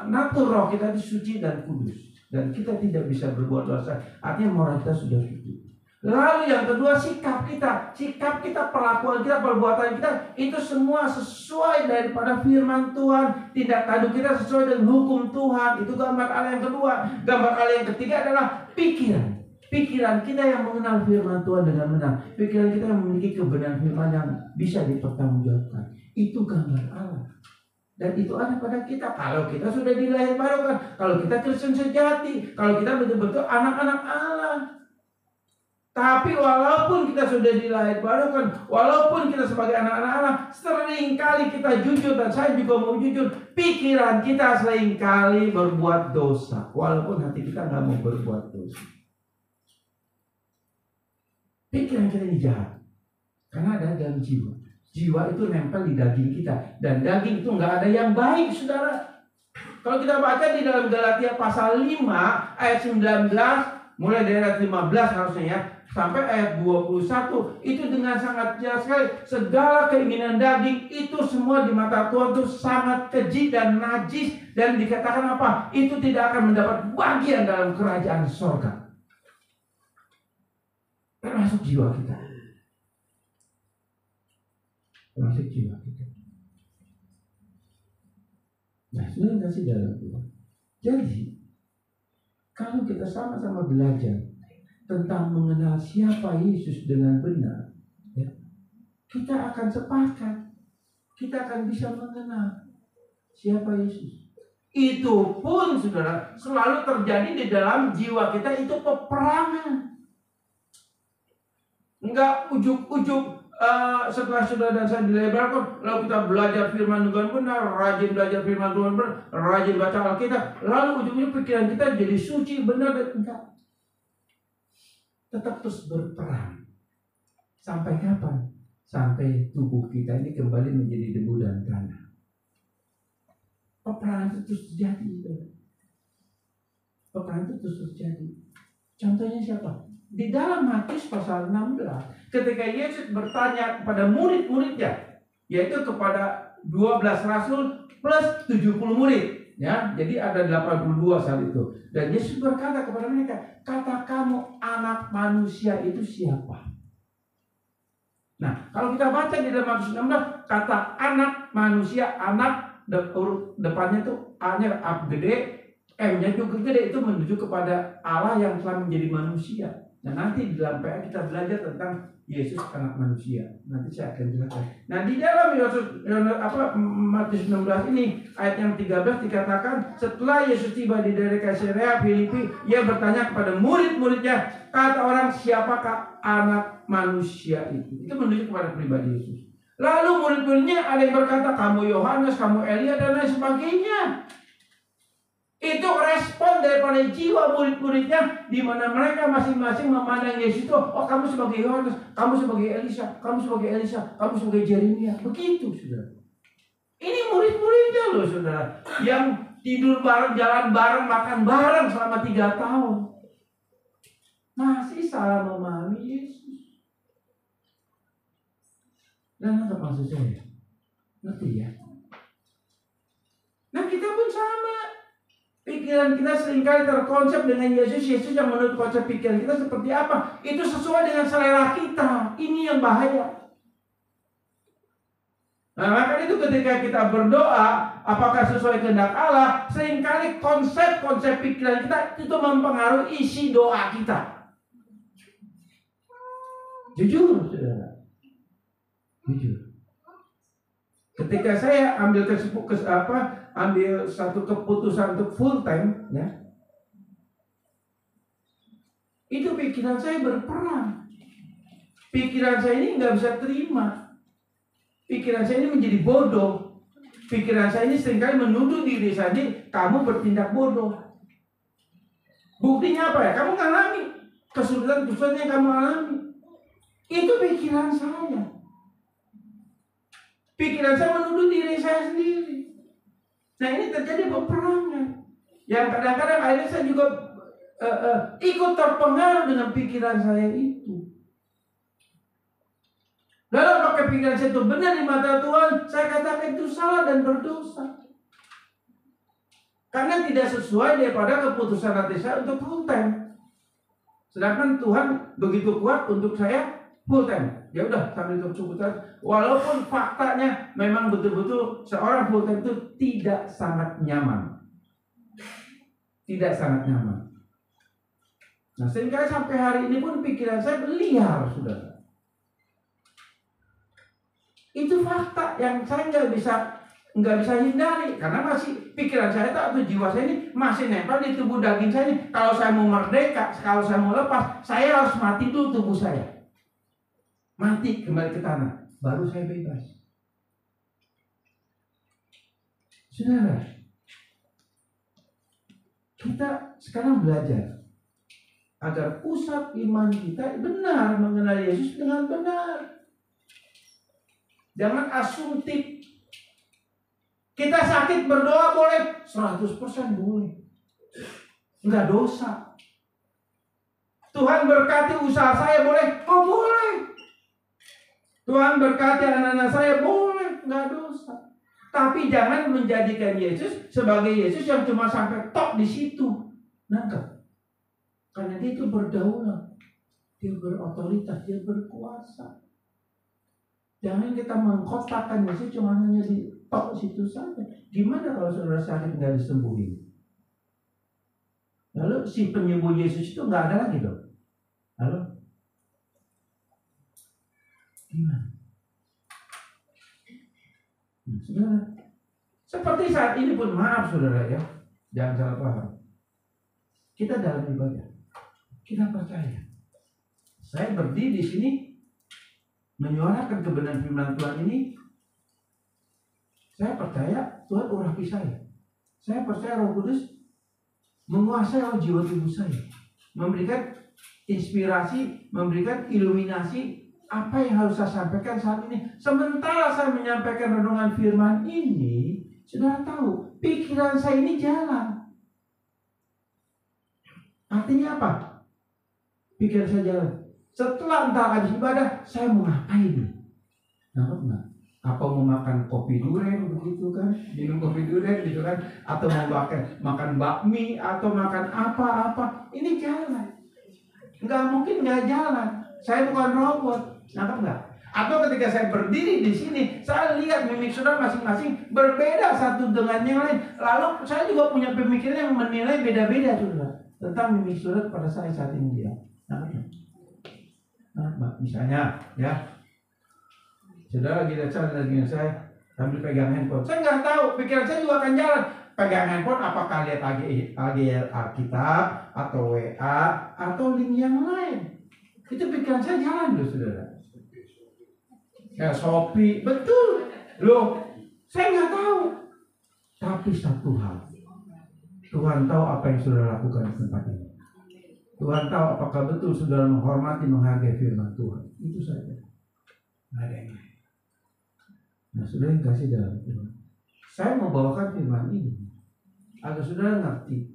natur roh kita disuci dan kudus. Dan kita tidak bisa berbuat dosa. Artinya moral kita sudah suci. Lalu yang kedua, sikap kita. Sikap kita, perlakuan kita, perbuatan kita, itu semua sesuai daripada firman Tuhan. Tindak tanduk kita sesuai dengan hukum Tuhan. Itu gambar Allah yang kedua. Gambar Allah yang ketiga adalah pikiran. Pikiran kita yang mengenal firman Tuhan dengan benar. Pikiran kita yang memiliki kebenaran firman yang bisa dipertanggungjawabkan. Itu gambar Allah. Dan itu ada pada kita. Kalau kita sudah dilahirbarukan, kalau kita Kristen sejati, kalau kita betul-betul anak-anak Allah. Tapi walaupun kita sudah dilahirbarukan, walaupun kita sebagai anak-anak Allah, seringkali kita jujur, dan saya juga mau jujur, pikiran kita seringkali berbuat dosa, walaupun hati kita nggak mau berbuat dosa. Pikiran kita ini jahat karena ada dalam jiwa. Jiwa itu nempel di daging kita, dan daging itu nggak ada yang baik, saudara. Kalau kita baca di dalam Galatia pasal 5 ayat 19, mulai dari ayat 15 harusnya ya, sampai ayat 21, itu dengan sangat jelas sekali. Segala keinginan daging itu semua di mata Tuhan itu sangat keji dan najis, dan dikatakan apa? Itu tidak akan mendapat bagian dalam kerajaan surga. Termasuk jiwa kita. Termasuk jiwa kita. Nah, sebenarnya kasih dalam Tuhan. Jadi, kalau kita sama-sama belajar tentang mengenal siapa Yesus dengan benar, ya, kita akan sepakat. Kita akan bisa mengenal siapa Yesus. Itu pun, saudara, selalu terjadi di dalam jiwa kita, itu peperangan. Enggak ujuk-ujuk setelah saudara dan saya dilebarkan, lalu kita belajar firman Tuhan benar, rajin belajar firman Tuhan benar, rajin baca Alkitab, lalu ujung-ujung pikiran kita jadi suci, benar, dan enggak. Tetap terus berperang. Sampai kapan? Sampai tubuh kita ini kembali menjadi debu dan tanah. Peperangan itu terus terjadi. Peperangan itu terus terjadi. Contohnya siapa? Di dalam Matius pasal 16, ketika Yesus bertanya kepada murid-muridnya, yaitu kepada 12 rasul plus 70 murid, ya, jadi ada 82 saat itu. Dan Yesus berkata kepada mereka, kata kamu anak manusia itu siapa? Nah, kalau kita baca di dalam Matius 16, kata anak manusia, anak huruf depannya tuh A-nya gede, M-nya juga gede, itu menuju kepada Allah yang telah menjadi manusia. Nah, nanti di dalam PA kita belajar tentang Yesus anak manusia. Nanti saya akan jelaskan. Nah, di dalam Matius 16 ini ayat yang 13 dikatakan, setelah Yesus tiba di daerah Kaisarea Filipi, ia bertanya kepada murid-muridnya, kata orang siapakah anak manusia itu? Itu menuju kepada pribadi Yesus. Lalu murid-muridnya ada yang berkata, kamu Yohanes, kamu Elia, dan lain sebagainya. Itu respon daripada jiwa murid-muridnya, di mana mereka masing-masing memandang Yesus itu, oh kamu sebagai Yohanes, kamu sebagai Elisa, kamu sebagai Elisa, kamu sebagai Yeremia. Begitu, saudara. Ini murid-muridnya loh, saudara, yang tidur bareng, jalan bareng, makan bareng selama 3 tahun. Masih salah memahami Yesus. Dan apa maksud saya? Ngerti ya? Nah, kita pun sama. Pikiran kita seringkali terkonsep dengan Yesus. Yesus yang menurut konsep pikiran kita seperti apa? Itu sesuai dengan selera kita. Ini yang bahaya. Nah, maka itu ketika kita berdoa, apakah sesuai kehendak Allah, seringkali konsep-konsep pikiran kita itu mempengaruhi isi doa kita. Jujur, saudara. Jujur. Ketika saya ambil ambil satu keputusan untuk full time, ya, itu pikiran saya berperang. Pikiran saya ini nggak bisa terima. Pikiran saya ini menjadi bodoh. Pikiran saya ini seringkali menuduh diri saya ini, kamu bertindak bodoh. Buktinya apa ya? Kamu ngalami kesulitan-kesulitan yang kamu alami. Itu pikiran saya. Pikiran saya menuduh diri saya sendiri. Nah, ini terjadi peperangan. Yang kadang-kadang akhirnya saya juga ikut terpengaruh dengan pikiran saya itu. Lalu apakah pikiran saya itu benar di mata Tuhan? Saya katakan itu salah dan berdosa. Karena tidak sesuai daripada keputusan hati saya untuk full time. Sedangkan Tuhan begitu kuat untuk saya full time. Ya udah, sambil kecukupan. Walaupun faktanya memang betul-betul seorang full time itu tidak sangat nyaman. Tidak sangat nyaman. Nah, sehingga sampai hari ini pun pikiran saya liar, saudara. Itu fakta yang saya nggak bisa hindari, karena masih pikiran saya itu atau jiwa saya ini masih nempel di tubuh daging saya ini. Kalau saya mau merdeka, kalau saya mau lepas, saya harus mati dulu tubuh saya. Mati kembali ke tanah, baru saya bebas. Saudara, kita sekarang belajar agar pusat iman kita benar mengenal Yesus dengan benar. Jangan asumtif. Kita sakit berdoa boleh, 100% boleh. Enggak dosa. Tuhan berkati usaha saya boleh, oh boleh. Tuhan berkati anak-anak saya boleh, enggak dosa. Tapi jangan menjadikan Yesus sebagai Yesus yang cuma sampai tok di situ. Nangkep? Karena dia itu berdaulat, dia berotoritas, dia berkuasa. Jangan kita mengkotakkan Yesus cuma hanya di tok situ saja. Gimana kalau saudara sakit nggak disembuhin? Lalu si penyembuh Yesus itu nggak ada lagi dong? Lalu gimana? Nah, saudara, seperti saat ini pun maaf saudara ya, jangan salah paham. Kita dalam ibadah, kita percaya. Saya berdiri di sini menyuarakan kebenaran firman Tuhan ini. Saya percaya Tuhan urapi saya. Saya percaya Roh Kudus menguasai jiwa tubuh saya, memberikan inspirasi, memberikan iluminasi apa yang harus saya sampaikan saat ini. Sementara saya menyampaikan renungan firman ini, saudara tahu pikiran saya ini jalan. Artinya apa? Pikiran saya jalan. Setelah entar habis ibadah, saya mau ngapain? Nah, apa mau makan kopi duren begitu kan? Minum kopi duren gitu kan? Atau mau makan bakmi atau makan apa-apa? Ini jalan. Nggak mungkin nggak jalan. Saya bukan robot, nangkap nggak? Atau ketika saya berdiri di sini, saya lihat mimik saudara masing-masing berbeda satu dengan yang lain. Lalu saya juga punya pemikiran yang menilai beda-beda saudara tentang mimik saudara pada saat ini dia. Nangkap nggak? Nah, misalnya ya, saudara lagi baca dengan saya sambil pegang handphone, saya nggak tahu, pikiran saya juga akan jalan. Pegang handphone, apakah lihat Alkitab atau WA atau link yang lain? Itu pikiran saya jalan loh saudara. Ya Shopee, betul loh. Saya nggak tahu, tapi satu hal, Tuhan tahu apa yang saudara lakukan di tempat ini. Tuhan tahu apakah betul saudara menghormati, menghargai firman Tuhan. Itu saja. Nggak ada yang lain. Nah, saudara yang kasih dalam firman, saya mau bawakan firman ini agar saudara ngerti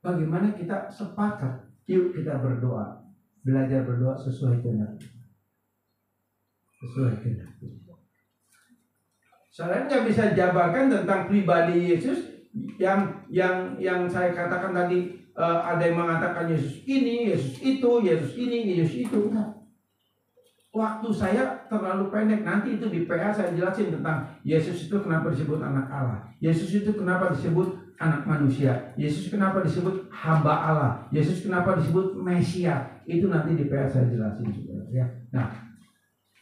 bagaimana kita sepakat. Yuk kita berdoa, belajar berdoa sesuai kehendak. Sesuai kehendak. Saya nggak bisa jabarkan tentang pribadi Yesus yang saya katakan tadi. Ada yang mengatakan Yesus ini, Yesus itu, Yesus ini, Yesus itu. Enggak. Waktu saya terlalu pendek. Nanti itu di PA saya jelasin tentang Yesus itu kenapa disebut anak Allah, Yesus itu kenapa disebut anak manusia, Yesus kenapa disebut hamba Allah, Yesus kenapa disebut Mesias. Itu nanti di PA saya jelasin juga ya. Nah,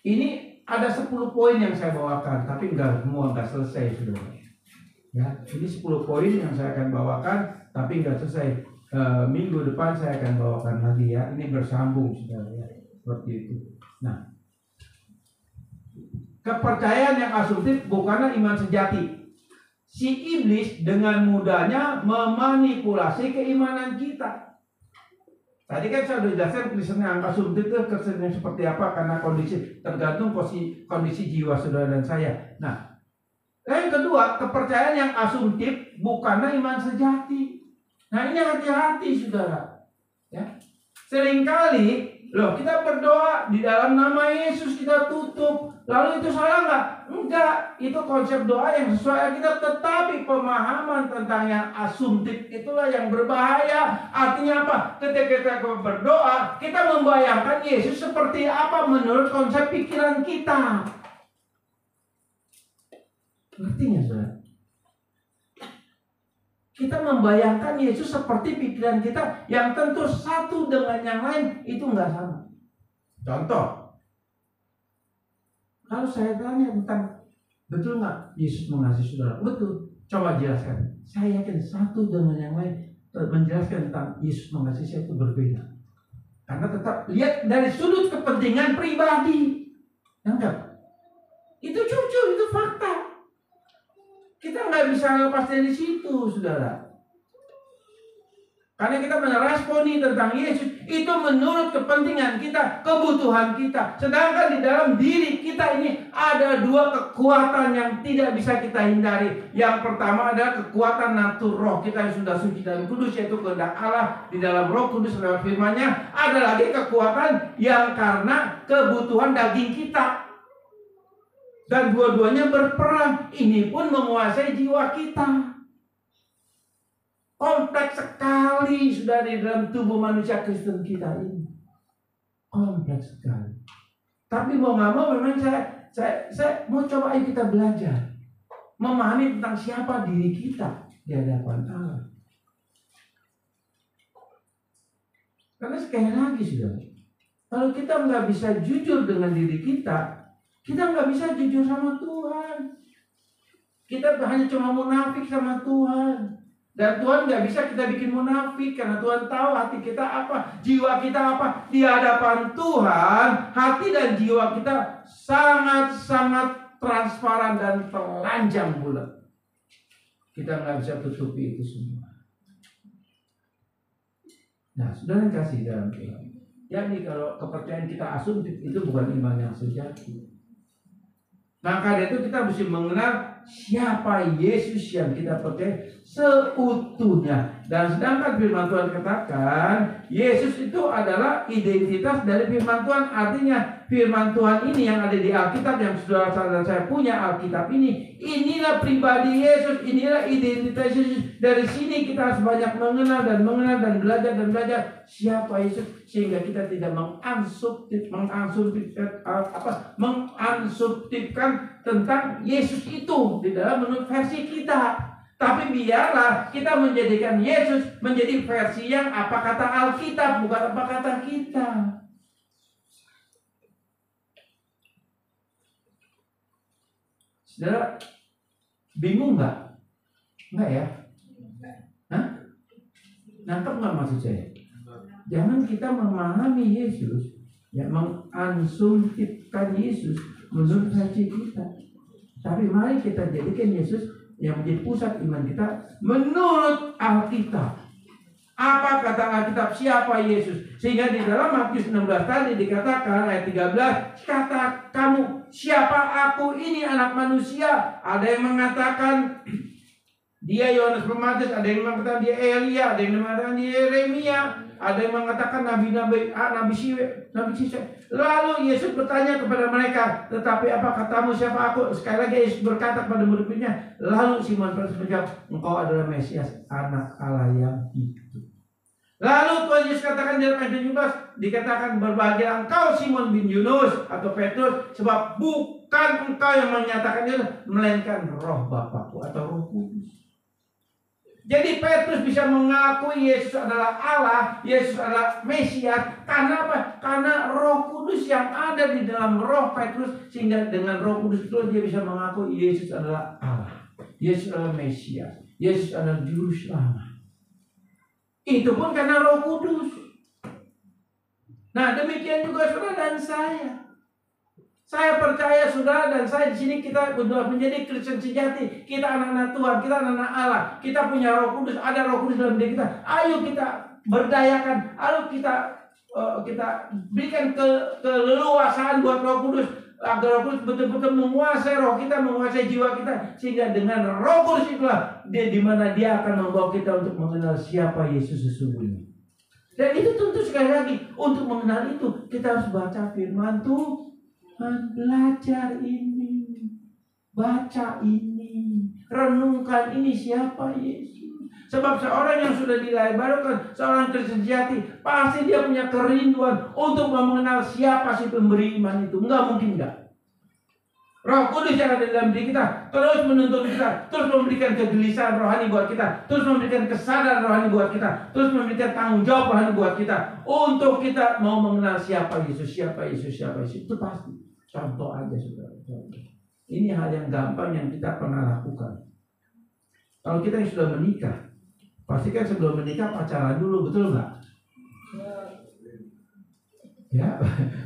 ini ada 10 poin yang saya bawakan, tapi enggak selesai saudara. Ya, ini 10 poin yang saya akan bawakan, tapi enggak selesai. minggu depan saya akan bawakan lagi ya. Ini bersambung saudara ya. Seperti itu. Nah, kepercayaan yang asumtif bukanlah iman sejati. Si iblis dengan mudahnya memanipulasi keimanan kita. Tadi kan saya sudah jelaskan Kristen yang asumtif itu Kristen yang seperti apa, karena kondisi tergantung kondisi jiwa saudara dan saya. Nah, yang kedua, kepercayaan yang asumtif bukanlah iman sejati. Nah, ini hati-hati saudara. Ya. Seringkali kita berdoa di dalam nama Yesus kita tutup. Lalu itu salah nggak? Enggak. Itu konsep doa yang sesuai Alkitab. Tetapi pemahaman tentang yang asumtif itulah yang berbahaya. Artinya apa? Ketika kita berdoa, kita membayangkan Yesus seperti apa menurut konsep pikiran kita. Ngerti nggak saudara? Kita membayangkan Yesus seperti pikiran kita, yang tentu satu dengan yang lain itu nggak sama. Contoh, kalau saya tanya tentang betul nggak Yesus mengasihi saudara? Betul. Coba jelaskan. Saya yakin satu dengan yang lain menjelaskan tentang Yesus mengasihi saya itu berbeda. Karena tetap lihat dari sudut kepentingan pribadi. Anggap itu jujur, itu fakta. Kita nggak bisa lepas dari situ, saudara. Karena kita meresponi tentang Yesus itu menurut kepentingan kita, kebutuhan kita. Sedangkan di dalam diri kita ini ada dua kekuatan yang tidak bisa kita hindari. Yang pertama adalah kekuatan natur roh kita yang sudah suci dan kudus, yaitu kehendak Allah di dalam Roh Kudus lewat firman-Nya. Ada lagi kekuatan yang karena kebutuhan daging kita. Dan dua-duanya berperang. Ini pun menguasai jiwa kita. Kompleks sekali sudah di dalam tubuh manusia Kristen kita ini. Kompleks sekali. Tapi mau nggak mau memang saya mau coba ayo kita belajar. Memahami tentang siapa diri kita di hadapan Allah. Karena sekali lagi saudara, kalau kita nggak bisa jujur dengan diri kita nggak bisa jujur sama Tuhan. Kita hanya cuma munafik sama Tuhan. Dan Tuhan nggak bisa kita bikin munafik, karena Tuhan tahu hati kita apa, jiwa kita apa. Di hadapan Tuhan, hati dan jiwa kita sangat-sangat transparan dan telanjang bulat. Kita nggak bisa tutupi itu semua. Nah, saudara kasih dalam Tuhan. Jadi kalau kepercayaan kita asumtif itu bukan iman yang sejati. Maka dari itu kita mesti mengenal siapa Yesus yang kita percaya seutuhnya. Dan sedangkan firman Tuhan katakan Yesus itu adalah identitas dari firman Tuhan. Artinya firman Tuhan ini yang ada di Alkitab, yang saudara-saudara saya punya Alkitab ini, inilah pribadi Yesus, inilah identitas Yesus. Dari sini kita harus banyak mengenal dan belajar siapa Yesus, sehingga kita tidak mengansubtifkan tentang Yesus itu di dalam menurut versi kita. Tapi biarlah kita menjadikan Yesus menjadi versi yang apa kata Alkitab, bukan apa kata kita. Saudara, bingung nggak? Nggak ya? Hah? Nangkep nggak maksud saya? Jangan kita memahami Yesus, ya, mengansumtifkan Yesus menurut versi kita. Tapi mari kita jadikan Yesus yang menjadi pusat iman kita menurut Alkitab. Apa kata Alkitab, siapa Yesus? Sehingga di dalam Matius 16 tadi dikatakan ayat 13, kata kamu, siapa aku ini anak manusia? Ada yang mengatakan dia Yohanes Pembaptis, ada yang mengatakan dia Elia, ada yang mengatakan dia Yeremia, ada yang mengatakan nabi Siswe. Lalu Yesus bertanya kepada mereka, tetapi apa katamu, siapa aku? Sekali lagi Yesus berkata kepada murid-muridnya. Lalu Simon Petrus menjawab, engkau adalah Mesias, anak Allah yang hidup. Lalu Tuhan Yesus katakan dalam ayat 17, dikatakan berbahagia engkau Simon bin Yunus atau Petrus, sebab bukan engkau yang menyatakan itu, melainkan Roh Bapakku atau Roh Kudus. Jadi Petrus bisa mengakui Yesus adalah Allah, Yesus adalah Mesias. Karena apa? Karena Roh Kudus yang ada di dalam roh Petrus. Sehingga dengan Roh Kudus itu dia bisa mengakui Yesus adalah Allah, Yesus adalah Mesias, Yesus adalah Juru Selamat. Itu pun karena Roh Kudus. Nah, demikian juga saudara dan saya. Saya percaya saudara dan saya di sini kita sudah menjadi Kristen sejati. Kita anak-anak Tuhan, kita anak-anak Allah. Kita punya Roh Kudus, ada Roh Kudus dalam diri kita. Ayo kita berdayakan, ayo kita berikan keleluasaan buat Roh Kudus agar Roh Kudus betul-betul menguasai roh kita, menguasai jiwa kita, sehingga dengan Roh Kudus itulah di mana Dia akan membawa kita untuk mengenal siapa Yesus sesungguhnya. Dan itu tentu sekali lagi untuk mengenal itu kita harus baca firman Tuhan, belajar ini, baca ini, renungkan ini siapa Yesus. Sebab seorang yang sudah dilahirkan, seorang Kristen sejati, pasti dia punya kerinduan untuk mengenal siapa si pemberi iman itu. Enggak mungkin enggak. Roh Kudus yang ada dalam diri kita terus menuntun kita, terus memberikan kegelisahan rohani buat kita, terus memberikan kesadaran rohani buat kita, terus memberikan tanggung jawab rohani buat kita, untuk kita mau mengenal siapa Yesus, siapa Yesus, siapa Yesus. Itu pasti. Contoh aja saudara. Ini hal yang gampang yang kita pernah lakukan. Kalau kita yang sudah menikah, pasti kan sebelum menikah pacaran dulu, betul nggak? Ya,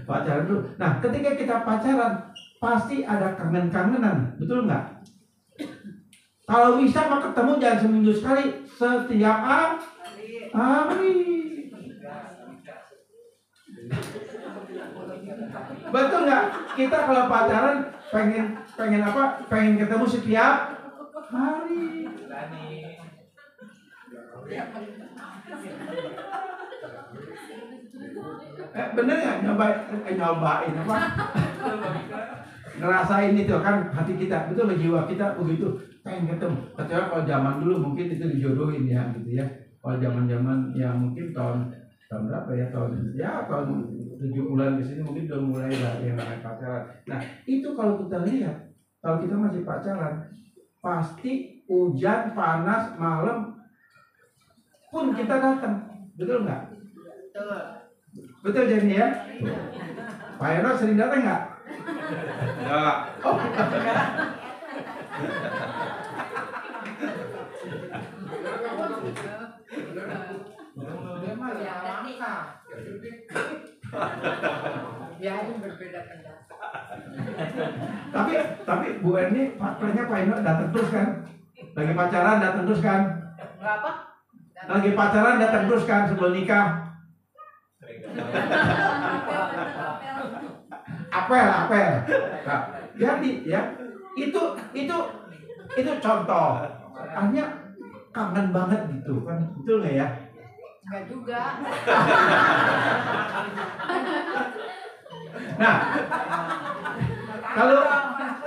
pacaran dulu. Nah, ketika kita pacaran, pasti ada kangen-kangenan, betul nggak? Kalau bisa mah ketemu jangan seminggu sekali, setiap hari. Betul nggak? Kita kalau pacaran pengen apa? Pengen ketemu setiap hari. Bener nggak nyobain apa? Ngerasain itu kan hati kita, betul jiwa kita begitu pengen ketemu. Kecuali kalau zaman dulu mungkin itu dijodohin ya gitu ya. Kalau zaman ya mungkin tahun berapa ya, tahun 7 bulan ke sini mungkin udah mulai lah yang namanya pacaran. Nah itu kalau kita lihat, kalau kita masih pacaran, pasti hujan, panas, malam pun kita datang, betul nggak? Betul jadi ya. Pak Eno sering datang nggak? Enggak. Oh. Berbeda pendapat. Tapi Bu Erni faktanya Pak Eno datang terus kan? Lagi pacaran datang terus kan? Apa? Lagi pacaran datang terus kan sebelum nikah? Apel. Nah, jadi ya itu contoh. Hanya kangen banget gitu kan, betul nggak ya? Enggak juga. Nah,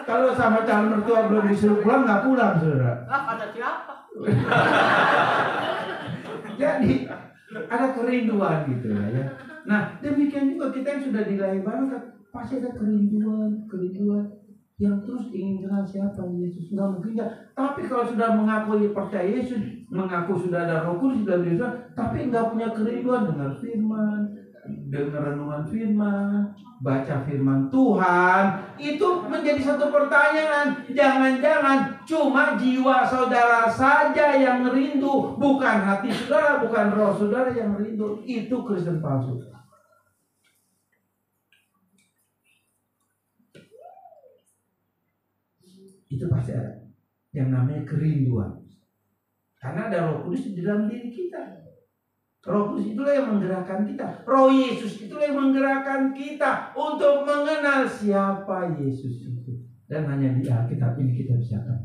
kalau sama calon mertua belum disuruh pulang nggak pulang saudara. Kata siapa? Jadi ada kerinduan gitu ya. Nah demikian juga kita yang sudah dilahirkan pasti ada kerinduan yang terus ingin kenal siapa Yesus. Nggak mungkin nggak. Tapi kalau sudah mengaku percaya Yesus, mengaku sudah ada Roh Kudus dalam diri, tapi nggak punya kerinduan dengar firman, dengar renungan firman, baca firman Tuhan, itu menjadi satu pertanyaan. Jangan-jangan cuma jiwa saudara saja yang rindu, bukan hati saudara, bukan roh saudara yang rindu. Itu Kristen palsu. Itu pasti ada yang namanya kerinduan, karena ada Roh Kudus di dalam diri kita. Roh Kudus itulah yang menggerakkan kita. Roh Yesus itulah yang menggerakkan kita untuk mengenal siapa Yesus itu. Dan hanya di Alkitab ini kita bisa kenal,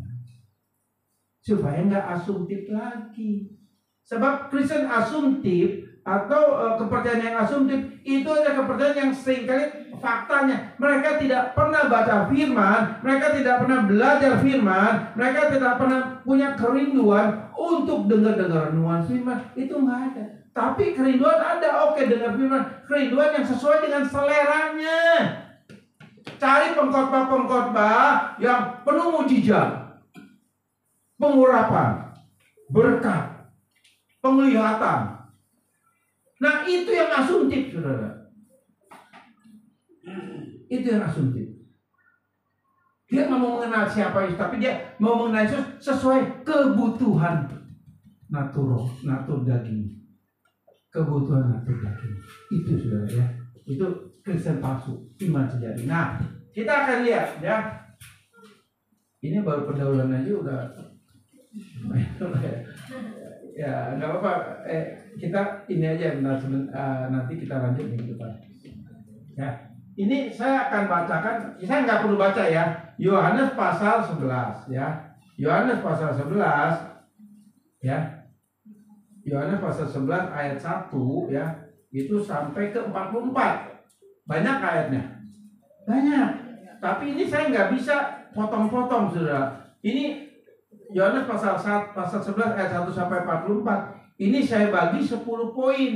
supaya nggak asumtif lagi. Sebab Kristen asumtif atau kepercayaan yang asumtif itu adalah kepercayaan yang seringkali faktanya mereka tidak pernah baca firman, mereka tidak pernah belajar firman, mereka tidak pernah punya kerinduan untuk dengar renungan firman. Itu nggak ada. Tapi kerinduan ada, oke, dengar firman, kerinduan yang sesuai dengan seleranya. Cari pengkhotbah yang penuh mujizat, pengurapan, berkat, penglihatan. Nah itu yang asumtif saudara. Itu yang asumtif. Dia nggak mau mengenal siapa Yesus, tapi dia mau mengenal Yesus sesuai kebutuhan natur daging. kebutuhan hati daging. Itu saudara ya. Itu Kristen palsu, iman sejati. Nah, kita akan lihat ya. Ini baru pendahuluan aja udah ya nggak apa-apa. Kita ini aja nanti kita lanjut minggu depan. Ya, ini saya akan bacakan. Saya nggak perlu baca ya. Yohanes pasal 11 ya. Yohanes pasal 11 ya. Yohanes pasal 11 ayat 1 ya. Itu sampai ke 44. Banyak ayatnya. Banyak. Tapi ini saya nggak bisa potong-potong saudara. Ini Yohanes pasal 11 ayat 1 sampai 44. Ini saya bagi 10 poin.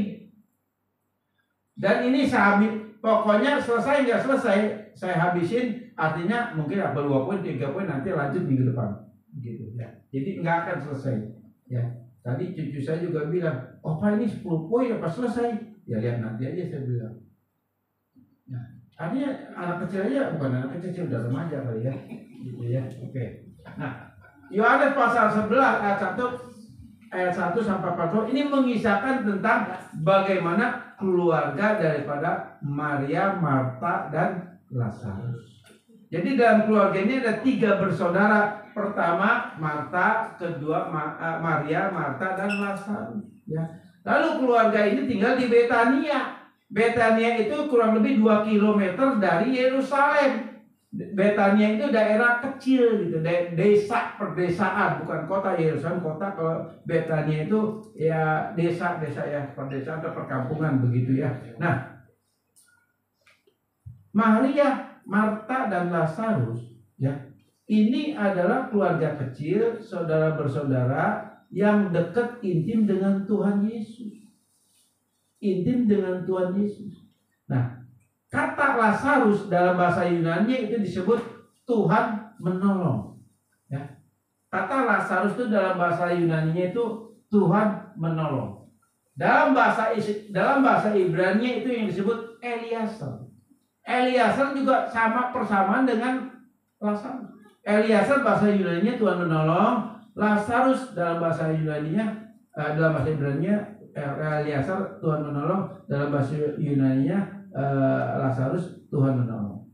Dan ini saya pokoknya selesai nggak selesai saya habisin. Artinya mungkin ada 2 poin, 3 poin, nanti lanjut minggu depan. Gitu ya. Jadi nggak akan selesai. Ya. Tadi cucu saya juga bilang, "Oh Pak, ini 10 poin apa selesai?" Ya lihat nanti aja, saya bilang. Nah, artinya anak kecil aja, bukan anak kecil, udah remaja kali ya. Gitu ya. Oke. Nah, Yohanes pasal 11 ayat 1 sampai 40 ini mengisahkan tentang bagaimana keluarga daripada Maria, Marta, dan Lazarus. Jadi dalam keluarga ini ada 3 bersaudara. Pertama Marta, kedua Maria, Marta, dan Lazarus. Ya. Lalu keluarga ini tinggal di Betania. Betania itu kurang lebih 2 km dari Yerusalem. Betania itu daerah kecil gitu, desa perdesaan, bukan kota. Yerusalem kota, kalau Betania itu ya desa ya, perdesaan atau perkampungan begitu ya. Nah, Maria, Marta, dan Lazarus ya, ini adalah keluarga kecil, saudara bersaudara yang dekat intim dengan Tuhan Yesus. Intim dengan Tuhan Yesus. Nah, kata Lazarus dalam bahasa Yunani itu disebut Tuhan menolong. Ya. Kata Lazarus itu dalam bahasa Yunani-nya itu Tuhan menolong. Dalam bahasa Ibrani itu yang disebut Eliezer. Eliezer juga sama persamaan dengan Lazarus. Eliezer bahasa Yunani-nya Tuhan menolong. Lazarus dalam bahasa Yunani-nya dalam bahasa Ibrani-nya Eliezer Tuhan menolong. Dalam bahasa Yunani-nya Lazarus Tuhan menolong.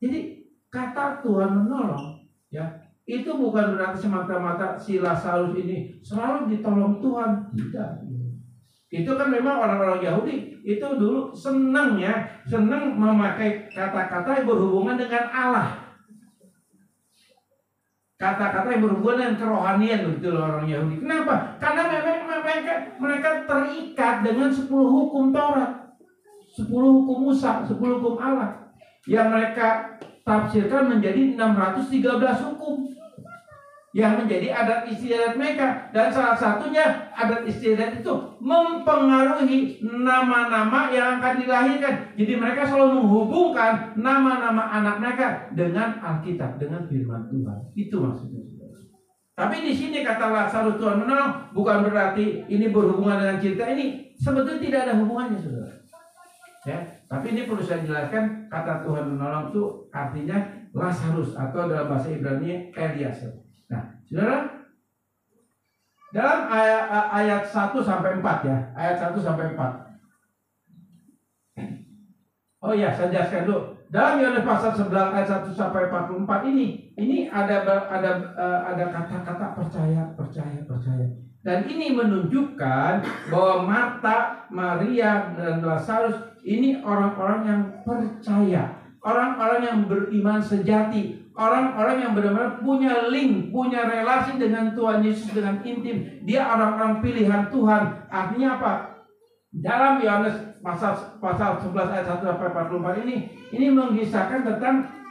Jadi kata Tuhan menolong ya, itu bukan berarti semata-mata si Lazarus ini selalu ditolong Tuhan. Tidak. Itu kan memang orang-orang Yahudi itu dulu senang memakai kata-kata yang berhubungan dengan Allah. Kata-kata yang berhubungan dengan kerohanian, begitu loh orang Yahudi. Kenapa? Karena memang mereka terikat dengan 10 hukum Taurat. 10 hukum Musa, 10 hukum Allah yang mereka tafsirkan menjadi 613 hukum yang menjadi adat istiadat mereka. Dan salah satunya adat istiadat itu mempengaruhi nama-nama yang akan dilahirkan. Jadi mereka selalu menghubungkan nama-nama anak mereka dengan Alkitab, dengan firman Tuhan. Itu maksudnya. Tapi di sini kata Lazarus Tuhan menolong bukan berarti ini berhubungan dengan cerita ini. Sebetulnya tidak ada hubungannya, saudara. Ya, tapi ini perlu saya jelaskan, kata Tuhan menolong itu artinya Lazarus atau dalam bahasa Ibrani Eliezer. Nah, saudara, dalam ayat 1 sampai 4 ya, ayat 1 sampai 4. Oh ya, saya jelaskan dulu. Dalam Yohanes pasal 11 ayat 1 sampai 44 ini ada kata-kata percaya. Dan ini menunjukkan bahwa Marta, Maria, dan Lazarus ini orang-orang yang percaya, orang-orang yang beriman sejati, orang-orang yang benar-benar punya link, punya relasi dengan Tuhan Yesus dengan intim. Dia orang-orang pilihan Tuhan. Artinya apa? Dalam Yohanes pasal 11 ayat 1 sampai 44 ini mengisahkan tentang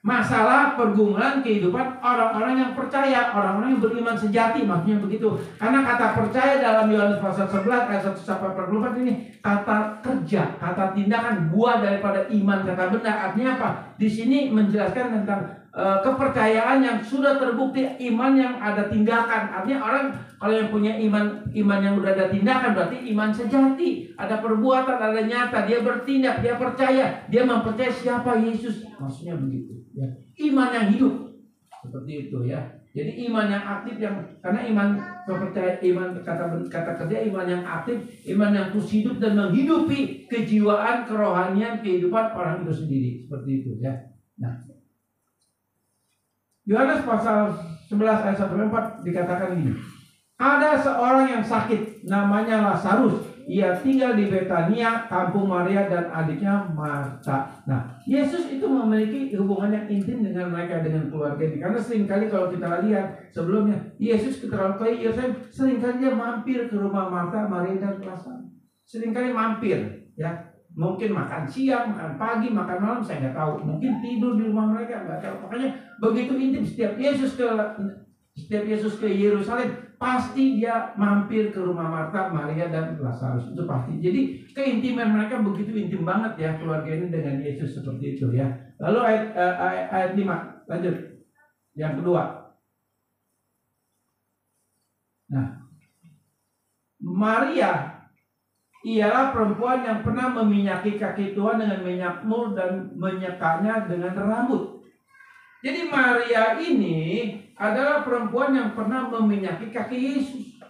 masalah pergumulan kehidupan orang-orang yang percaya, orang-orang yang beriman sejati, maksudnya begitu. Karena kata percaya dalam Yohanes pasal 11 ayat 1 sampai 44 ini kata kerja, kata tindakan, buah daripada iman, kata benar. Artinya apa? Di sini menjelaskan tentang kepercayaan yang sudah terbukti, iman yang ada tindakan. Artinya orang kalau yang punya iman yang sudah ada tindakan berarti iman sejati, ada perbuatan, ada nyata, dia bertindak, dia percaya, dia mempercayai siapa Yesus. Maksudnya begitu. Ya. Iman yang hidup. Seperti itu ya. Jadi iman yang aktif karena iman kepercayaan, iman kata kerja, iman yang aktif, iman yang terus hidup dan menghidupi kejiwaan, kerohanian, kehidupan orang itu sendiri. Seperti itu ya. Nah, Yohanes pasal 11 ayat 1-4 dikatakan gini. Ada seorang yang sakit, namanya Lazarus. Ia tinggal di Betania, kampung Maria dan adiknya Marta. Nah, Yesus itu memiliki hubungan yang intim dengan mereka, dengan keluarga ini. Karena seringkali kalau kita lihat sebelumnya, Yesus ketika ke Yerusalem, seringkali dia mampir ke rumah Marta, Maria dan Lazarus. Seringkali mampir, ya. Mungkin makan siang, makan pagi, makan malam, saya nggak tahu. Mungkin tidur di rumah mereka, nggak tahu. Makanya begitu intim setiap Yesus ke Yerusalem, pasti dia mampir ke rumah Marta, Maria dan Lazarus. Itu pasti. Jadi keintiman mereka begitu intim banget ya, keluarga ini dengan Yesus seperti itu ya. Lalu ayat 5, lanjut. Yang kedua. Nah, Maria ialah perempuan yang pernah meminyaki kaki Tuhan dengan minyak mur dan menyekanya dengan rambut. Jadi Maria ini adalah perempuan yang pernah meminyaki kaki Yesus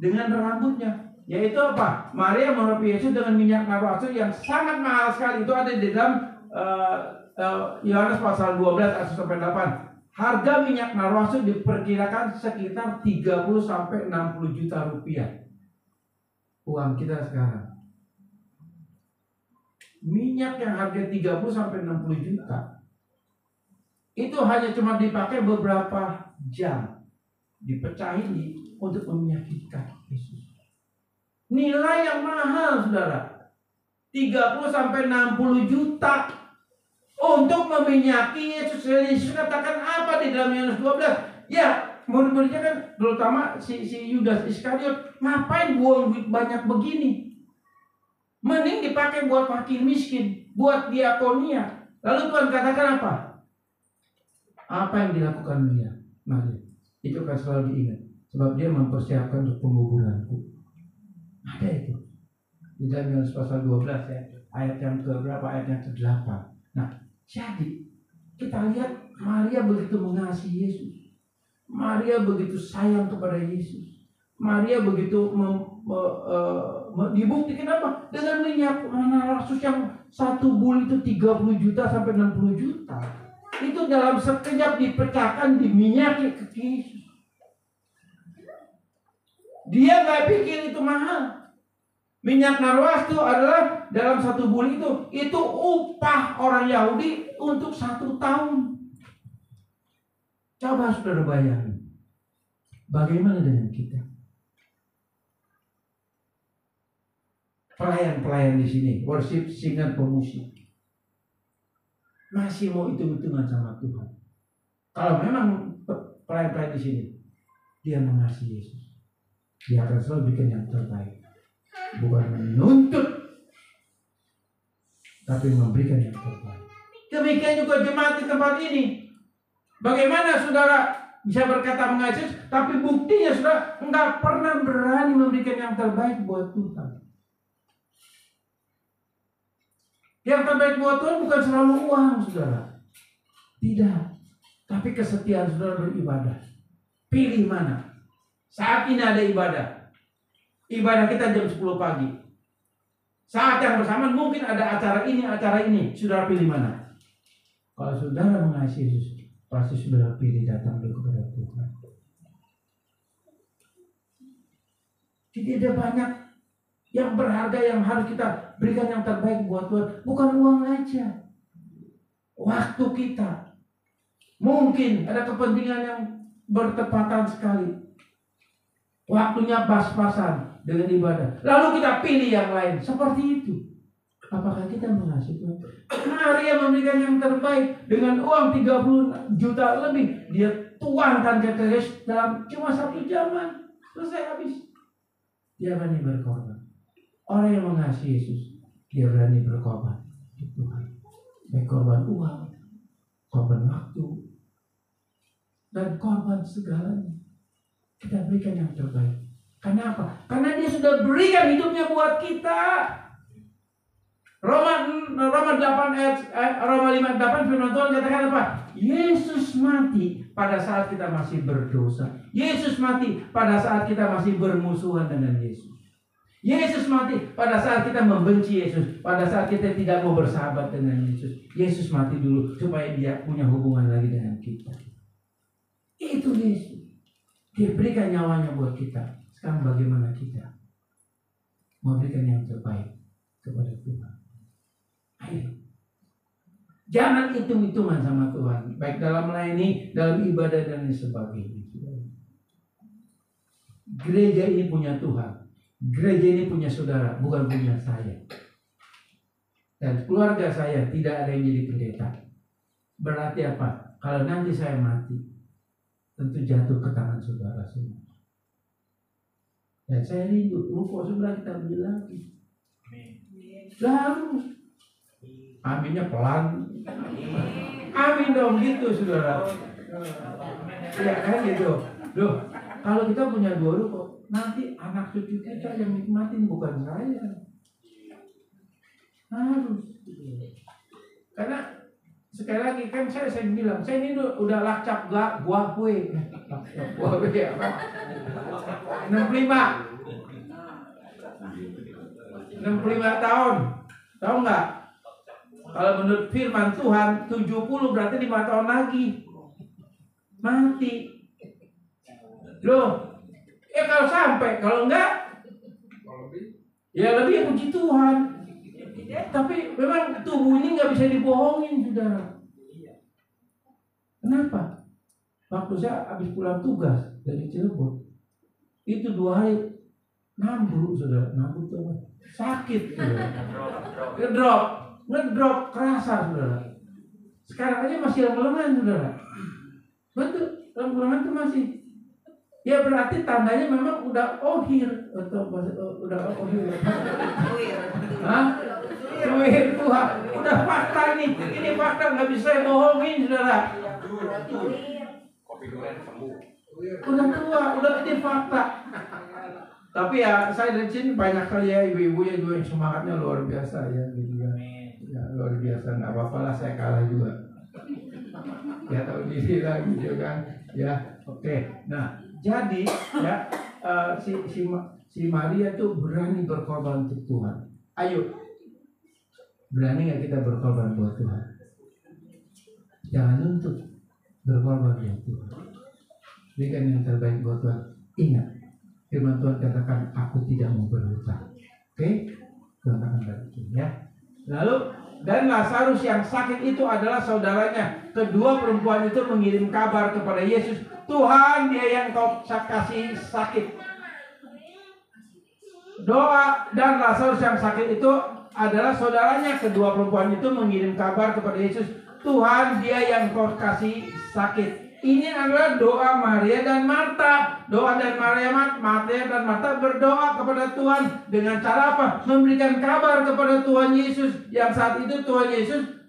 dengan rambutnya. Yaitu apa? Maria merapi Yesus dengan minyak narwastu yang sangat mahal sekali. Itu ada di dalam Yohanes pasal 12 ayat 1-8. Harga minyak narwastu diperkirakan sekitar 30-60 juta rupiah. Uang kita sekarang. Minyak yang harga 30-60 juta itu hanya cuma dipakai beberapa jam, dipecahin untuk meminyaki kaki Yesus. Nilai yang mahal, saudara, 30-60 juta untuk meminyaki Yesus. Yesus katakan apa di dalam Yohanes 12? Ya, murid-muridnya kan, terutama si Yudas Iskariot, ngapain buang duit banyak begini? Mending dipakai buat fakir miskin, buat diakonia. Lalu Tuhan katakan apa? Apa yang dilakukan Maria? Itu kan selalu diingat. Sebab dia mempersiapkan untuk penguburanku. Ada itu. Di dalam Yohanes pasal 12 ya. Ayat yang ke-berapa? Ayat yang ke-8. Nah, jadi kita lihat Maria begitu mengasihi Yesus. Maria begitu sayang kepada Yesus. Maria begitu dibuktikan apa? Dengan minyak narwastu yang satu bul itu 30 juta sampai 60 juta. Itu dalam sekejap dipecahkan, diminyaki kaki Yesus. Dia nggak pikir itu mahal. Minyak narwastu adalah dalam satu bul itu upah orang Yahudi untuk 1 tahun. Coba saudara bayangin, bagaimana dengan kita? Pelayan-pelayan di sini, worship, singer, pemusik, masih mau hitung-hitungan sama Tuhan. Kalau memang pelayan-pelayan di sini, dia mengasihi Yesus, dia akan selalu bikin yang terbaik, bukan menuntut, tapi memberikan yang terbaik. Demikian juga jemaat di tempat ini. Bagaimana saudara bisa berkata mengasihi Yesus, tapi buktinya saudara enggak pernah berani memberikan yang terbaik buat Tuhan. Yang terbaik buat Tuhan bukan selalu uang, saudara. Tidak. Tapi kesetiaan saudara beribadah. Pilih mana. Saat ini ada ibadah. Ibadah kita jam 10 pagi. Saat yang bersamaan mungkin ada acara ini. Saudara pilih mana? Kalau saudara mengasihi Yesus, pasti saudara pilih datang kepada Tuhan. Jadi ada banyak yang berharga yang harus kita berikan yang terbaik buat Tuhan. Bukan uang aja. Waktu kita. Mungkin ada kepentingan yang bertepatan sekali. Waktunya pas-pasan dengan ibadah. Lalu kita pilih yang lain. Seperti itu. Apakah kita mengasihi Tuhan? Maria memberikan yang terbaik. Dengan uang 30 juta lebih. Dia tuangkan ke Yesus dalam cuma 1 jaman. Selesai habis. Dia berani berkorban. Orang yang mengasihi Yesus, dia berani berkorban untuk Tuhan. Baik korban uang, korban waktu, dan korban segalanya. Kita berikan yang terbaik. Kenapa? Karena dia sudah berikan hidupnya buat kita. Roma 5 ayat 8 firman Tuhan katakan apa? Yesus mati pada saat kita masih berdosa. Yesus mati pada saat kita masih bermusuhan dengan Yesus. Yesus mati pada saat kita membenci Yesus, pada saat kita tidak mau bersahabat dengan Yesus. Yesus mati dulu supaya dia punya hubungan lagi dengan kita. Itu Yesus. Dia berikan nyawanya buat kita. Sekarang bagaimana kita memberikan yang terbaik kepada Tuhan? Ayo. Jangan hitung-hitungan sama Tuhan, baik dalam melayani, dalam ibadah dan lain sebagainya. Gereja ini punya Tuhan. Gereja ini punya saudara, bukan punya saya. Dan keluarga saya tidak ada yang jadi pendeta. Berarti apa? Kalau nanti saya mati, tentu jatuh ke tangan saudara semua. Dan saya rindu, kok sebelah kita bilang, lalu aminnya pelan. Amin dong gitu saudara. Ya kan gitu. Loh, kalau kita punya dua ruko, nanti anak cucu kita yang nikmatin bukan saya. Harus. Karena sekali lagi kan saya bilang, saya ini udah lakcap gua kue. Gua kue apa? 65 tahun. Tahu nggak? Kalau menurut firman Tuhan 70 berarti 5 tahun lagi mati. Loh, kalau sampai, kalau enggak ya lebih puji Tuhan. Tapi memang tubuh ini nggak bisa dibohongin, saudara. Kenapa? Waktu saya habis pulang tugas dari Cirebon, itu 2 hari nambur, saudara. Nambur tuh sakit, saudara. Ngedrop kerasa, saudara. Sekarang aja masih lem-leman, saudara. Betul, lem-leman itu masih. Ya berarti tandanya memang udah ohir atau udah ohir. Hah? Tuir Tuhan. Udah fakta ini. Ini fakta, nggak bisa bohongin, saudara. Udah tua, udah ini fakta. Tapi ya saya dari sini banyak kali ya ibu-ibu ya juga yang semangatnya luar biasa ya gitu kan. Ya luar biasa, nggak apa-apa lah saya kalah juga. Ya tahu diri lah gitu kan. Ya oke. Nah jadi ya si Maria tuh berani berkorban untuk Tuhan. Ayo, berani nggak kita berkorban buat Tuhan? Jangan nuntut, berkorban buat Tuhan. Berikan yang terbaik buat Tuhan. Ingat, firman Tuhan katakan, aku tidak mau berhutang. Oke? Tuhan akan bantu ya. Lalu, dan Lazarus yang sakit itu adalah saudaranya. Kedua perempuan itu mengirim kabar kepada Yesus, Tuhan, dia yang kau kasih sakit. Doa dan Lazarus yang sakit itu adalah saudaranya. Kedua perempuan itu mengirim kabar kepada Yesus, Tuhan, dia yang kau kasih sakit. Ini adalah doa Maria dan Marta. Doa dan Maria dan Marta berdoa kepada Tuhan dengan cara apa? Memberikan kabar kepada Tuhan Yesus yang saat itu Tuhan Yesus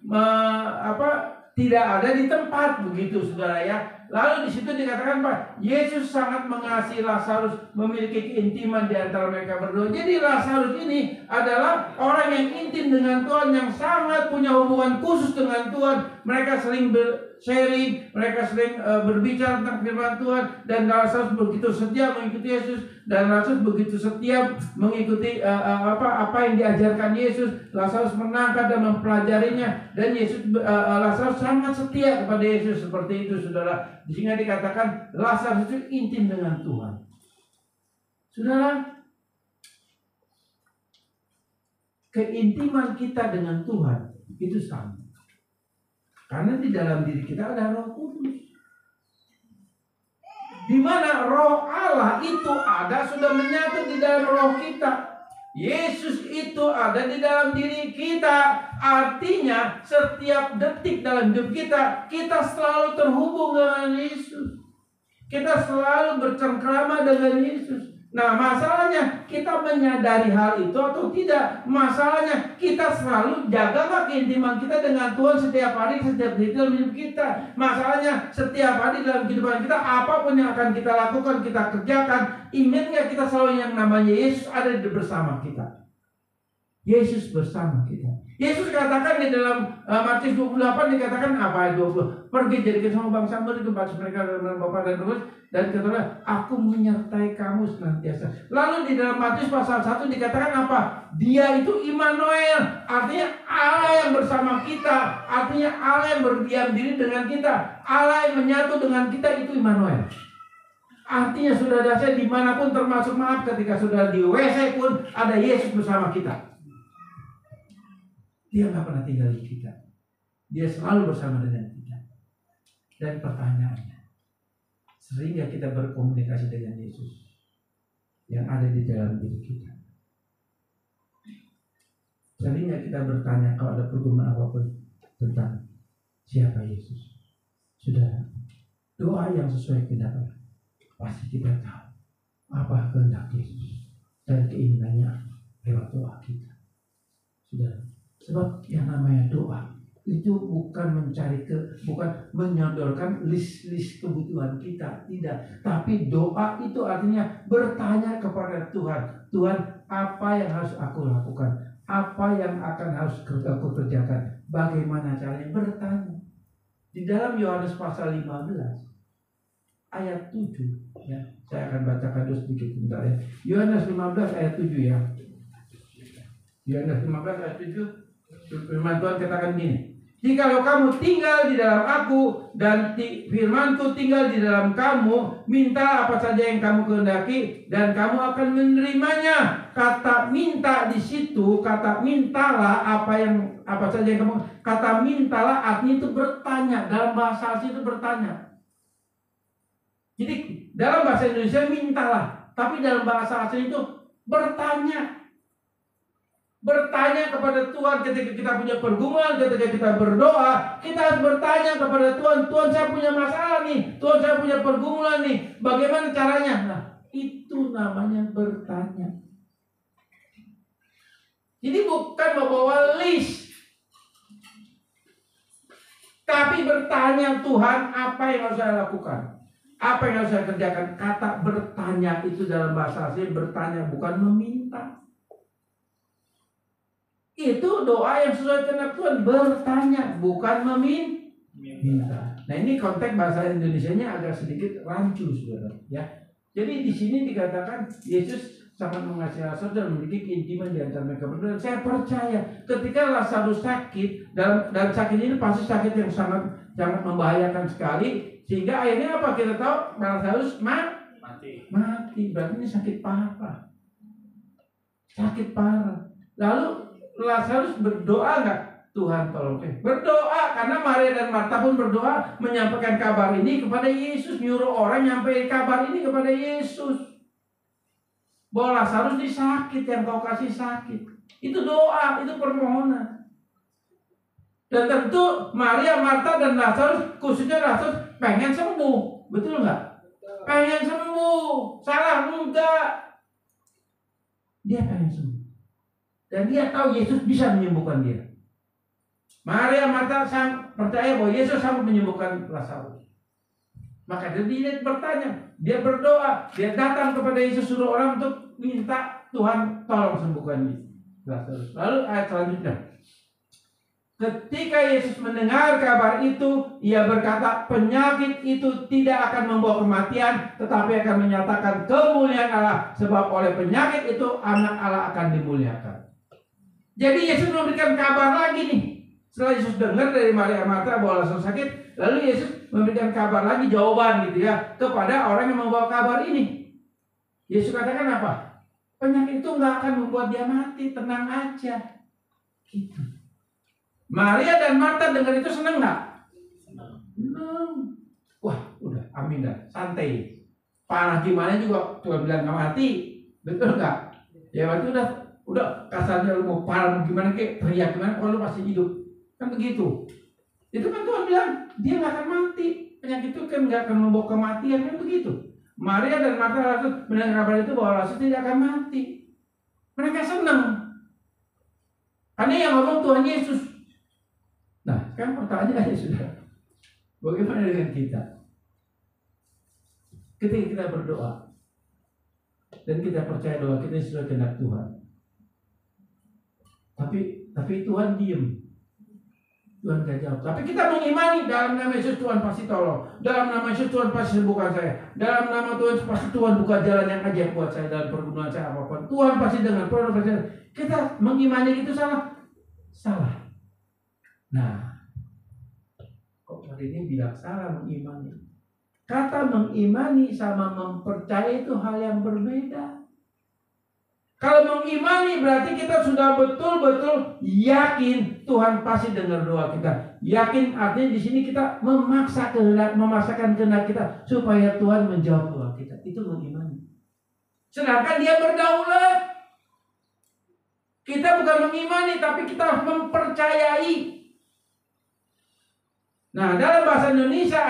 tidak ada di tempat, begitu saudara ya. Lalu di situ dikatakan Pak, Yesus sangat mengasihi Lazarus, memiliki keintiman di antara mereka berdua. Jadi Lazarus ini adalah orang yang intim dengan Tuhan, yang sangat punya hubungan khusus dengan Tuhan. Mereka sering sharing, mereka sering berbicara tentang firman Tuhan, dan Lazarus begitu setia mengikuti Yesus, dan Lazarus begitu setia mengikuti apa yang diajarkan Yesus. Lazarus menangkap dan mempelajarinya, dan Lazarus sangat setia kepada Yesus seperti itu, saudara. Sehingga dikatakan Lazarus itu intim dengan Tuhan. Saudara, keintiman kita dengan Tuhan itu sama. Karena di dalam diri kita ada Roh Kudus. Di mana Roh Allah itu ada, sudah menyatu di dalam roh kita. Yesus itu ada di dalam diri kita. Artinya setiap detik dalam hidup kita, kita selalu terhubung dengan Yesus. Kita selalu bercengkrama dengan Yesus. Nah masalahnya kita menyadari hal itu atau tidak. Masalahnya kita selalu jaga keintiman kita dengan Tuhan setiap hari, setiap detik dalam hidup kita. Masalahnya setiap hari dalam kehidupan kita, apapun yang akan kita lakukan, kita kerjakan, ingat nggak kita selalu yang namanya Yesus ada bersama kita. Yesus bersama kita. Yesus katakan di dalam Matius 28 dikatakan apa? 20. Pergi jadikan semua bangsa murid, baptis mereka dalam nama Bapa dan Roh Kudus, dan katakanlah aku menyertai kamu senantiasa. Lalu di dalam Matius pasal 1 dikatakan apa? Dia itu Immanuel, artinya Allah yang bersama kita, artinya Allah yang berdiam diri dengan kita, Allah yang menyatu dengan kita, itu Immanuel. Artinya saudara saya dimanapun, termasuk maaf ketika saudara di WC pun ada Yesus bersama kita. Dia nggak pernah tinggal di kita. Dia selalu bersama dengan kita. Dan pertanyaannya, sering nggak kita berkomunikasi dengan Yesus yang ada di dalam diri kita? Sering nggak kita bertanya kalau ada pergumulan apapun tentang siapa Yesus? Sudah, doa yang sesuai kehendak Allah, pasti kita tahu apa kehendak Yesus dan keinginannya lewat doa kita. Sudah. Sebab yang namanya doa itu bukan bukan menyodorkan list-list kebutuhan kita, tidak. Tapi doa itu artinya bertanya kepada Tuhan, Tuhan apa yang harus aku lakukan, apa yang akan harus aku kerjakan, bagaimana caranya, bertanya. Di dalam Yohanes pasal 15 ayat 7 ya, saya akan bacakan dulu sedikit bentar ya. Yohanes 15 ayat 7 ya. Yohanes 15 ayat 7. Firman Tuhan katakan gini, jikalau kamu tinggal di dalam aku dan firmanku tinggal di dalam kamu, minta apa saja yang kamu kehendaki dan kamu akan menerimanya. Kata minta di situ, kata mintalah apa saja yang kamu, kata mintalah artinya itu bertanya. Dalam bahasa asli itu bertanya. Jadi dalam bahasa Indonesia mintalah, tapi dalam bahasa asli itu bertanya. Bertanya kepada Tuhan ketika kita punya pergumulan, ketika kita berdoa, kita harus bertanya kepada Tuhan, Tuhan saya punya masalah nih, Tuhan saya punya pergumulan nih, bagaimana caranya? Nah, itu namanya bertanya. Jadi bukan membawa list, tapi bertanya, Tuhan apa yang harus saya lakukan, apa yang harus saya kerjakan. Kata bertanya itu dalam bahasa asli bertanya, bukan meminta. Itu doa yang sesuai kehendak Tuhan, bertanya bukan meminta. Nah, ini konteks bahasa Indonesianya agak sedikit rancu, saudara ya. Jadi di sini dikatakan Yesus sangat mengasihi Lazarus dan memiliki keintiman di antara mereka berdua. Saya percaya ketika Lazarus sakit, dan sakit ini pasti sakit yang sangat membahayakan sekali, sehingga akhirnya apa kita tahu, Lazarus mati. Berarti ini sakit parah. Sakit parah. Lalu Lazarus berdoa nggak? Tuhan tolong. Berdoa karena Maria dan Marta pun berdoa menyampaikan kabar ini kepada Yesus, nyuruh orang nyampein kabar ini kepada Yesus. Bahwa Lazarus ini sakit, yang kau kasih sakit. Itu doa, itu permohonan. Dan tentu Maria, Marta dan Lazarus, khususnya Lazarus pengen sembuh, betul nggak? Pengen sembuh, salah enggak? Dia pengen sembuh. Dan dia tahu Yesus bisa menyembuhkan dia. Maria Marta percaya bahwa Yesus sanggup menyembuhkan Lazarus. Maka dia bertanya, dia berdoa, dia datang kepada Yesus, suruh orang untuk minta Tuhan tolong sembuhkan Lazarus. Lalu ayat selanjutnya, ketika Yesus mendengar kabar itu, ia berkata, penyakit itu tidak akan membawa kematian, tetapi akan menyatakan kemuliaan Allah, sebab oleh penyakit itu anak Allah akan dimuliakan. Jadi Yesus memberikan kabar lagi nih. Setelah Yesus dengar dari Maria Marta bahwa Lazarus sakit, lalu Yesus memberikan kabar lagi, jawaban gitu ya, kepada orang yang membawa kabar ini. Yesus katakan apa? Penyakit itu nggak akan membuat dia mati, tenang aja. Gitu. Maria dan Marta dengar itu senang nggak? Senang. Wah, udah, amin dah, santai. Parah gimana juga Tuhan bilang nggak mati, betul nggak? Ya waktu udah kasarnya lu mau parah gimana kek, teriak gimana, kalau lu masih hidup, kan begitu. Itu kan Tuhan bilang dia nggak akan mati, penyakit itu kan nggak akan membawa kematian, kan begitu. Maria dan Marta langsung mendengar kabar itu bahwa Lazarus tidak akan mati. Mereka senang, karena yang ngomong Tuhan Yesus. Nah, sekarang pertanyaannya sudah, bagaimana dengan kita? Ketika kita berdoa dan kita percaya doa kita sesuai kehendak Tuhan, Tapi Tuhan diem. Tuhan gak jawab. Tapi kita mengimani dalam nama Yesus Tuhan pasti tolong. Dalam nama Yesus Tuhan pasti sembuhkan saya. Dalam nama Tuhan pasti Tuhan buka jalan yang ajaib buat saya dalam pergumulan saya apapun. Tuhan pasti dengar. Tuhan pasti dengar. Kita mengimani itu salah. Salah. Nah, kok hari ini bilang salah mengimani? Kata mengimani sama mempercayai itu hal yang berbeda. Kalau mengimani berarti kita sudah betul-betul yakin Tuhan pasti dengar doa kita. Yakin artinya di sini kita memaksakan kehendak kita supaya Tuhan menjawab doa kita. Itu mengimani. Sedangkan Dia berdaulat. Kita bukan mengimani tapi kita harus mempercayai. Nah, dalam bahasa Indonesia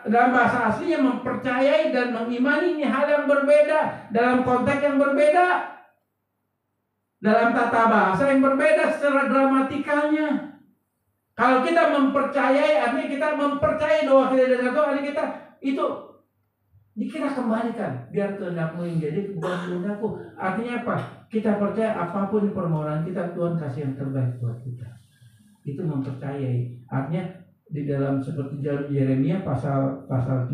dalam bahasa aslinya mempercayai dan mengimani ini hal yang berbeda dalam konteks yang berbeda. Dalam tata bahasa yang berbeda secara gramatikanya. Kalau kita mempercayai, artinya kita mempercayai doa kita dengan Tuhan, artinya kita kembalikan biar kehendakmu yang jadi bukan kehendakku. Artinya apa? Kita percaya apapun permohonan kita, Tuhan kasih yang terbaik buat kita. Itu mempercayai. Artinya di dalam seperti Yeremia pasal 17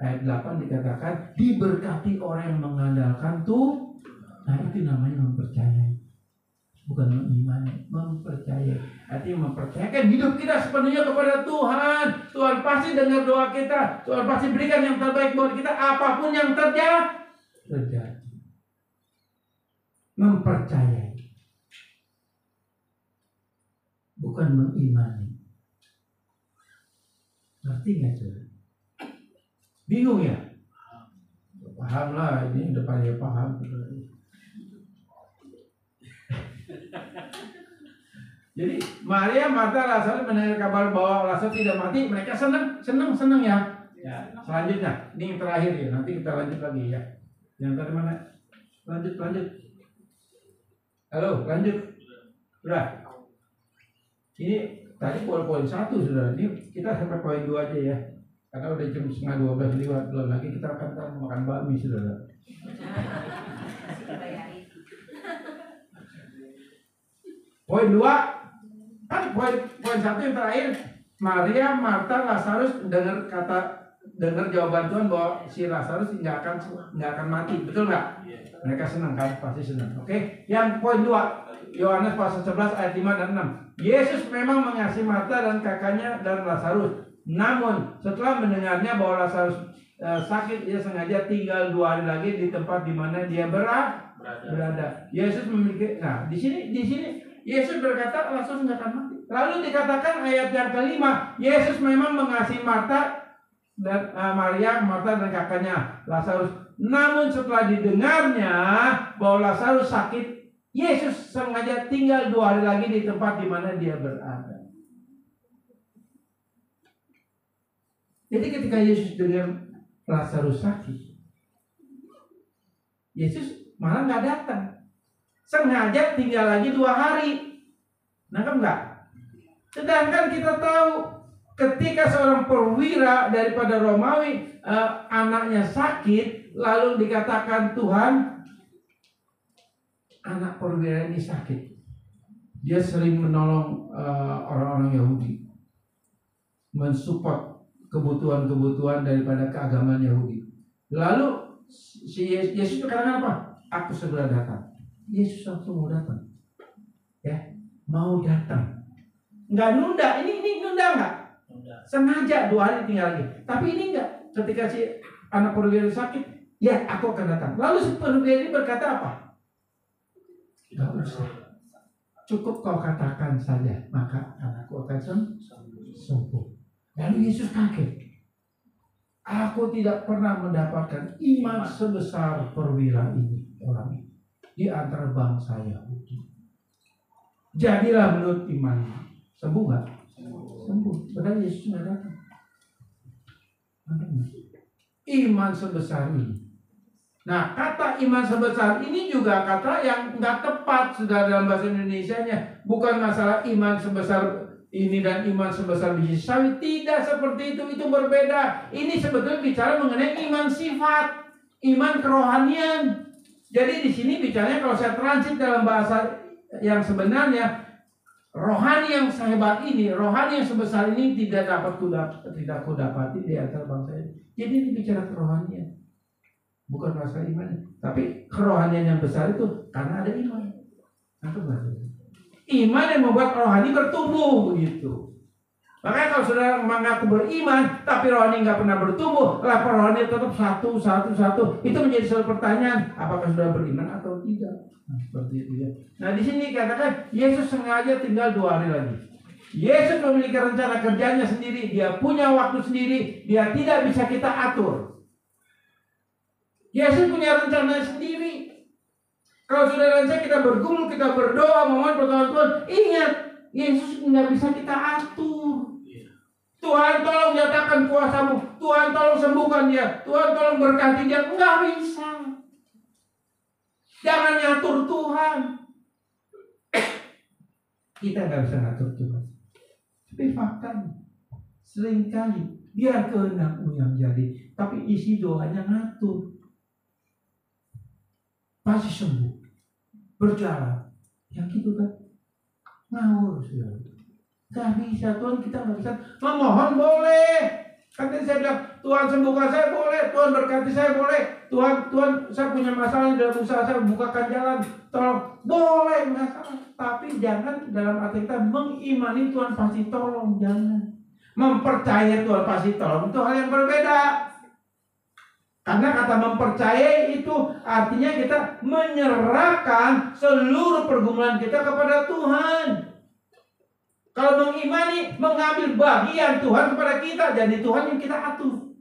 ayat 8 dikatakan diberkati orang yang mengandalkan Tuhan. Nah, itu namanya mempercayai. Bukan mengimani, mempercayai. Artinya mempercayakan hidup kita sepenuhnya kepada Tuhan. Tuhan pasti dengar doa kita. Tuhan pasti berikan yang terbaik buat kita apapun yang terjadi. Mempercayai. Bukan mengimani. Ngerti nggak saudara? Bingung ya? Paham lah, ini udah pada paham. Jadi Maria, Marta, Lazarus mendengar kabar bahwa Lazarus tidak mati, mereka senang ya. Selanjutnya, ini yang terakhir ya. Nanti kita lanjut lagi ya. Yang tadi mana? Lanjut. Halo, lanjut. Sudah. Ini tadi poin 1 sudah. Ini kita sampai poin 2 aja ya. Karena udah jam 11:30 lewat. Belum lagi kita akan makan bakmi saudara. Poin 2 kan poin 1 yang terakhir, Maria, Marta, Lazarus dengar jawaban Tuhan bahwa si Lazarus nggak akan mati, betul nggak? Mereka senang kan, pasti senang. Oke, yang poin 2 Yohanes pasal 11 ayat 5 dan 6. Yesus memang mengasihi Marta dan kakaknya dan Lazarus. Namun setelah mendengarnya bahwa Lazarus sakit, dia sengaja tinggal 2 hari lagi di tempat di mana dia berada. Yesus memiliki. Nah, di sini Yesus berkata Lazarus nggak akan mati. Lalu dikatakan ayat yang kelima, Yesus memang mengasihi Marta dan Maria, Marta dan kakaknya Lazarus. Namun setelah didengarnya bahwa Lazarus sakit, Yesus sengaja tinggal 2 hari lagi di tempat di mana dia berada. Jadi ketika Yesus dengar Lazarus sakit, Yesus malah nggak datang. Sengaja tinggal lagi 2 hari. Nangkep nggak? Sedangkan kita tahu ketika seorang perwira daripada Romawi anaknya sakit, lalu dikatakan Tuhan, anak perwira ini sakit. Dia sering menolong orang-orang Yahudi, mensupport kebutuhan-kebutuhan daripada keagamaan Yahudi. Lalu si Yesus berkata apa? Aku segera datang. Yesus langsung mau datang, ya, mau datang, nggak nunda. Ini nunda nggak? Sengaja 2 hari tinggal lagi. Tapi ini nggak. Ketika si anak perwira sakit, ya aku akan datang. Lalu si perwira ini berkata apa? Nggak usah. Cukup kau katakan saja, maka anakku akan sembuh. Lalu Yesus kaget. Aku tidak pernah mendapatkan iman sebesar perwira ini, orang ini, di antara bangsa Yahudi. Jadilah menurut imannya. Sembuh nggak? Sembuh. Padahal Yesus nggak datang. Iman sebesar ini. Nah, kata iman sebesar ini juga kata yang nggak tepat sudah dalam bahasa Indonesianya. Bukan masalah iman sebesar ini dan iman sebesar biji sawit. Tidak seperti itu berbeda. Ini sebetulnya bicara mengenai iman sifat, iman kerohanian. Jadi di sini bicaranya kalau saya transit dalam bahasa yang sebenarnya rohani yang sehebat ini, rohani yang sebesar ini tidak ku dapati di antara bangsa ini. Jadi ini bicara kerohanian, bukan masalah iman, tapi kerohanian yang besar itu karena ada iman. Iman yang membuat rohani bertumbuh begitu. Makanya kalau saudara mengaku beriman, tapi rohani nggak pernah bertumbuh, lah rohani tetap satu. Itu menjadi suatu pertanyaan, apakah saudara beriman atau tidak? Nah, seperti itu ya. Nah di sini katakan Yesus sengaja tinggal 2 hari lagi. Yesus memiliki rencana kerjanya sendiri, dia punya waktu sendiri, dia tidak bisa kita atur. Yesus punya rencana sendiri. Kalau saudara dan saya kita bergumul, kita berdoa, memohon pertolongan Tuhan, ingat Yesus nggak bisa kita atur. Tuhan tolong nyatakan kuasa-Mu, Tuhan tolong sembuhkan dia, Tuhan tolong berkati dia, nggak bisa. Jangan nyatur Tuhan. Kita nggak bisa ngatur Tuhan. Tapi faktanya seringkali biar kehendak-Mu yang jadi, tapi isi doanya ngatur. Pasti sembuh, berjalan, yang gitu kan ngawur sudah. Gak bisa Tuhan, kita nggak bisa. Memohon boleh, kan tadi saya bilang Tuhan sembuhkan saya boleh, Tuhan berkati saya boleh, Tuhan saya punya masalah dalam usaha saya, bukakan jalan, tolong boleh masalah. Tapi jangan dalam arti kita mengimani Tuhan pasti tolong, jangan mempercayai Tuhan pasti tolong, itu hal yang berbeda. Karena kata mempercayai itu artinya kita menyerahkan seluruh pergumulan kita kepada Tuhan. Kalau mengimani, mengambil bagian Tuhan kepada kita, jadi Tuhan yang kita atur.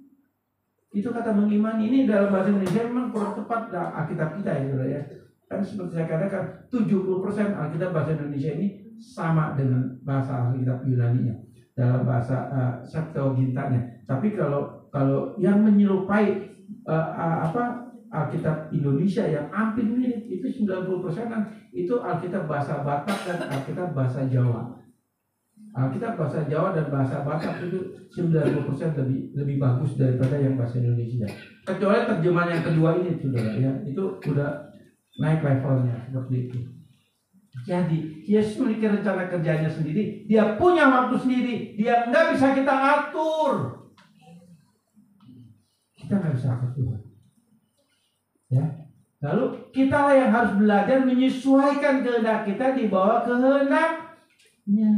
Itu kata mengimani. Ini dalam bahasa Indonesia memang kurang tepat Alkitab kita ya, saudara ya. Kan seperti saya katakan 70% Alkitab bahasa Indonesia ini sama dengan bahasa Alkitab Yunani nya dalam bahasa Septuagintanya. Tapi kalau yang menyerupai Alkitab Indonesia yang hampir mirip itu 90%-an itu Alkitab bahasa Batak dan Alkitab bahasa Jawa. Alkitab bahasa Jawa dan bahasa Batak itu 90% lebih bagus daripada yang bahasa Indonesia. Kecuali terjemahan yang kedua ini saudara ya, itu udah naik levelnya seperti itu. Jadi Yesus memiliki rencana kerjanya sendiri, dia punya waktu sendiri, dia nggak bisa kita atur. Kita nggak bisa atur Tuhan. Ya. Lalu kita lah yang harus belajar menyesuaikan kehendak kita di bawah kehendaknya.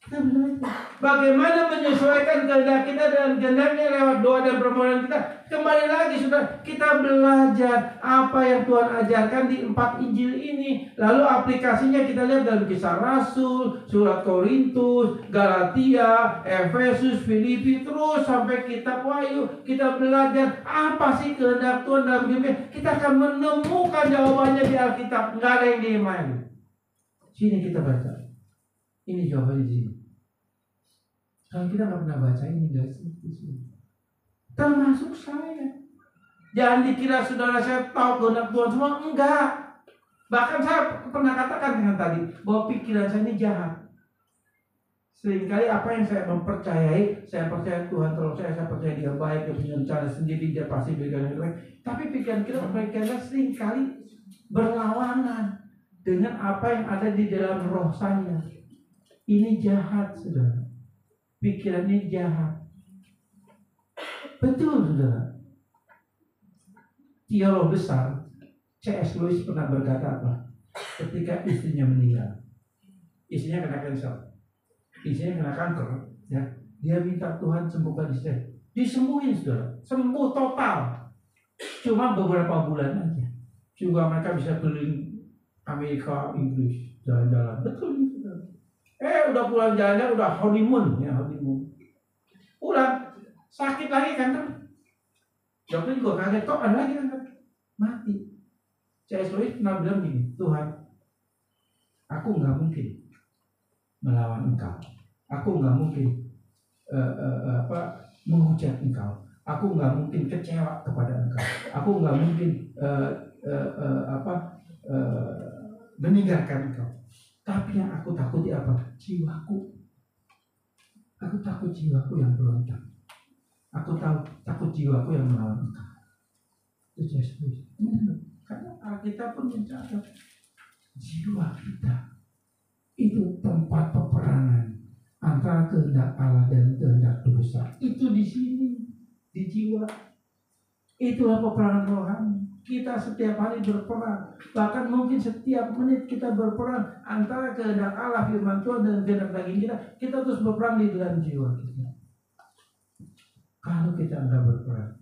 Kita belajar bagaimana menyesuaikan kehendak kita dengan kehendaknya lewat doa dan permohonan kita. Kembali lagi sudah kita belajar apa yang Tuhan ajarkan di 4 Injil ini. Lalu aplikasinya kita lihat dalam Kisah Rasul, Surat Korintus, Galatia, Efesus, Filipi, terus sampai kitab Wahyu. Kita belajar apa sih kehendak Tuhan dalam hidup kita. Kita akan menemukan jawabannya di Alkitab. Nggak ada yang dimain. Sini kita baca. Ini jawabannya di sini. Kalau kita nggak pernah baca ini guys, termasuk saya. Jangan dikira saudara saya tahu kehendak Tuhan semua, enggak. Bahkan saya pernah katakan dengan tadi bahwa pikiran saya ini jahat. Seringkali apa yang saya mempercayai, saya percaya Tuhan tolong saya percaya dia baik, dia punya rencana sendiri, dia pasti berikan yang baik. Tapi pikiran kita seringkali berlawanan dengan apa yang ada di dalam roh saya. Ini jahat, saudara. Pikiran ini jahat. Betul, saudara. Teolog besar C.S. Lewis pernah berkata apa? Ketika istrinya meninggal, istrinya kena kanker, istrinya kena kanker, ya, dia minta Tuhan sembuhkan istrinya. Disembuhin, saudara. Sembuh total. Cuma beberapa bulan aja. Juga mereka bisa keliling Amerika, Inggris, jalan-jalan. Betul, saudara. Udah pulang jalan, udah honeymoon, ya honeymoon. Pulang, sakit lagi kanker. Dokter juga kaget, kok ada lagi kanker? Mati. C.S. Lewis pernah bilang gini, Tuhan, aku nggak mungkin melawan Engkau. Aku nggak mungkin menghujat Engkau. Aku nggak mungkin kecewa kepada Engkau. Aku nggak mungkin meninggalkan Engkau. Tapi yang aku takuti apa? Jiwaku. Aku takut jiwaku yang berontak. Aku takut jiwaku yang melawan Engkau. Itu Yesus. Karena Alkitab pun mencatat. jiwa kita itu tempat peperangan antara kehendak Allah dan kehendak dosa. Itu di sini, di jiwa. Itulah peperangan rohani. Kita setiap hari berperang, bahkan mungkin setiap menit kita berperang antara kehendak Allah, firman Tuhan, dan kehendak daging kita. Kita terus berperang di dalam jiwa kita. Kalau kita enggak berperang,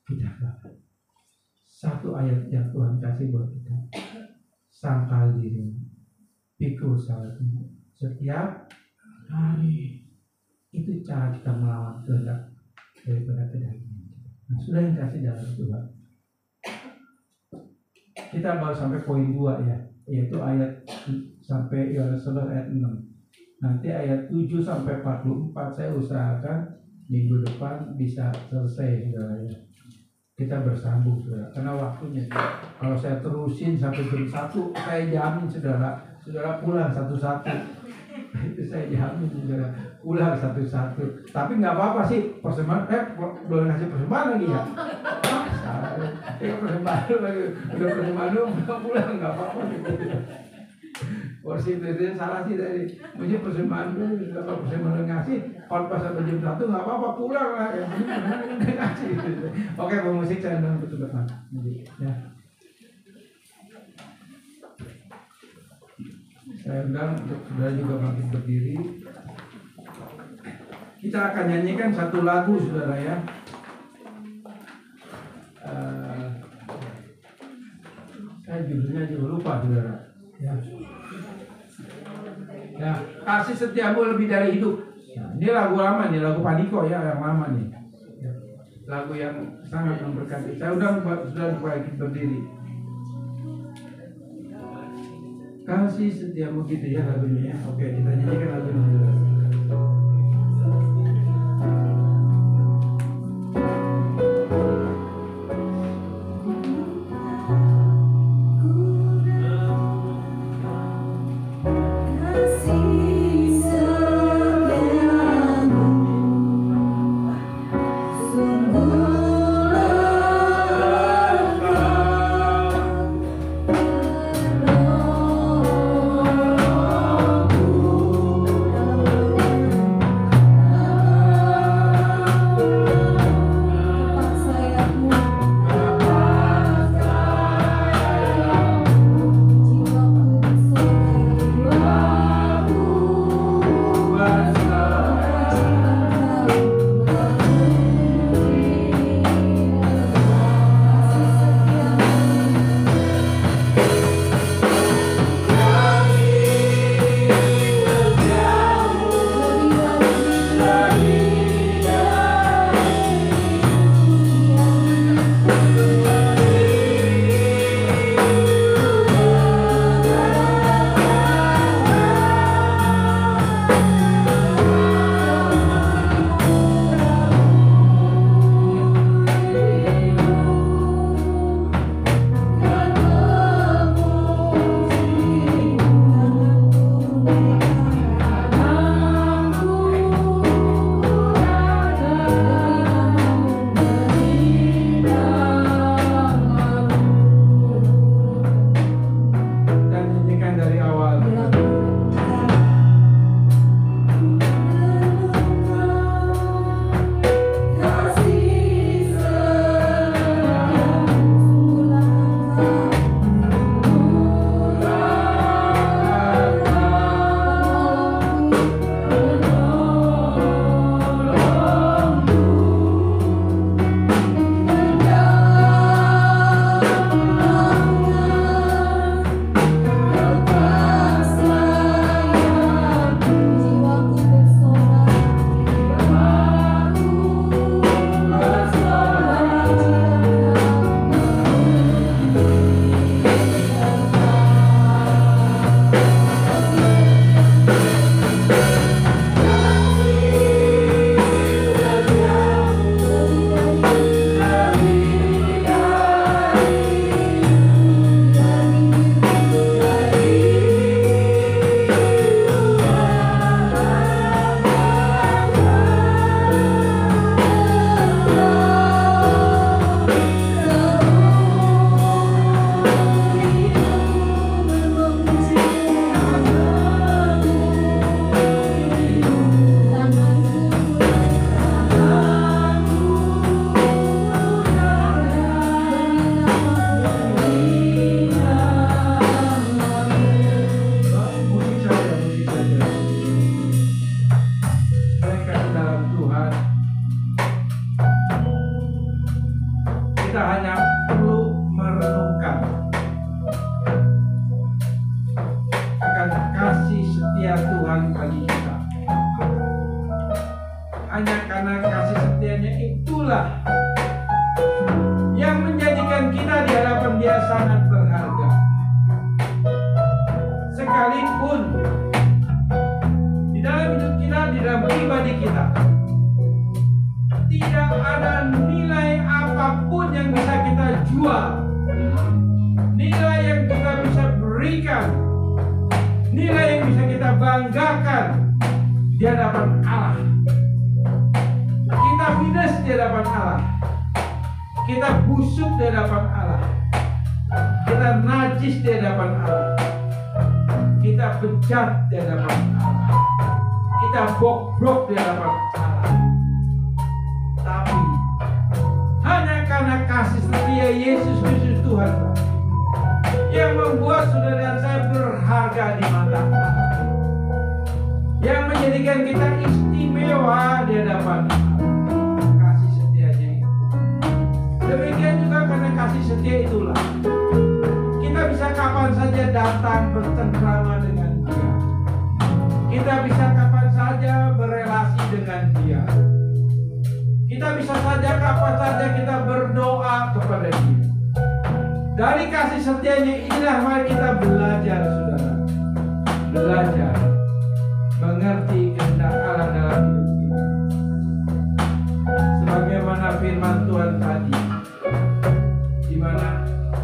kita gagal. Satu ayat yang Tuhan kasih buat kita, sangkal diri, pikul salahmu setiap hari. Itu cara kita melawan kehendak daripada kedagingan. Nah, sudah yang kasih dalam Tuhan. Kita baru sampai poin 2 ya, yaitu ayat sampai ayat 6. Nanti ayat 7 sampai 44 saya usahakan minggu depan bisa selesai, saudara ya. Kita bersambung, saudara, karena waktunya. Kalau saya terusin sampai jam 1, saya jamin saudara pulang satu-satu. Itu saya jamin saudara pulang satu-satu. Tapi nggak apa-apa sih, persembahan boleh ngasih persembahan lagi ya. Persembahan lagi, udah persembahan pulang nggak apa-apa. Porsi itu salah sih tadi. Mesti persembahan dulu, kalau persembahan ngasih, kalau pas sampai jam 1 nggak apa-apa pulang lah. Yang penting ngasih. Oke, pemusik saya undang untuk depan. Ya. Saya undang untuk saudara juga bangkit berdiri. Kita akan nyanyikan satu lagu, saudara ya. Saya judulnya juga lupa, saudara. Ya. Ya, kasih setiamu lebih dari hidup. Nah, ini lagu lama nih, lagu Paniko ya, yang lama nih. Ya. Lagu yang sangat memberkati. Saya undang saudara supaya kita berdiri. Kasih setiamu gitu ya lagunya ya. Oke, kita nyanyikan lagunya. Oh bagi kita. Hanya karena kasih setianya itulah yang menjadikan kita di hadapan Dia sangat berharga. Sekalipun di dalam hidup kita, di dalam pribadi kita, tidak ada nilai apapun yang bisa kita jual, nilai yang kita bisa berikan, nilai yang bisa kita banggakan di hadapan Allah. Kita minus di hadapan Allah, kita busuk di hadapan Allah, kita najis di hadapan Allah, kita bejat di hadapan Allah, kita bobrok di hadapan Allah. Tapi hanya karena kasih setia Yesus Kristus Tuhan yang membuat saudara dan saya berharga di mata Allah, yang menjadikan kita istimewa di hadapan Allah. Kasih setianya itu. Demikian juga karena kasih setia itulah kita bisa kapan saja datang bercengkrama dengan Dia. Kita bisa kapan saja berelasi dengan Dia. Kita bisa saja kapan saja kita berdoa kepada Dia. Dari kasih setianya inilah mari kita belajar, saudara. Belajar mengerti kehendak Allah dalam hidup kita. Sebagaimana firman Tuhan tadi, di mana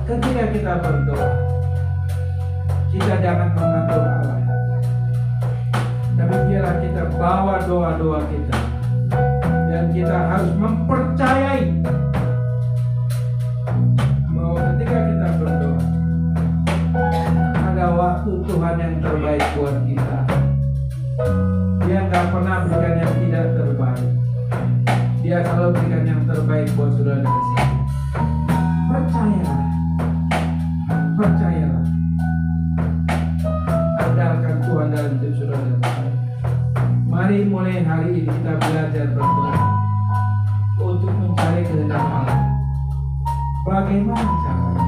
ketika kita berdoa, kita jangan mengatur Allah, tapi biarlah kita bawa doa-doa kita, dan kita harus mempercayai bahwa ketika kita berdoa, ada waktu Tuhan yang terbaik buat kita. Dia nggak pernah berikan yang tidak terbaik. Dia selalu berikan yang terbaik buat saudara dan saya. Percayalah, percayalah. Andalkan Tuhan dalam hidup saudara dan saya. Mari mulai hari ini kita belajar berdoa untuk mencari kehendak Allah. Bagaimana caranya?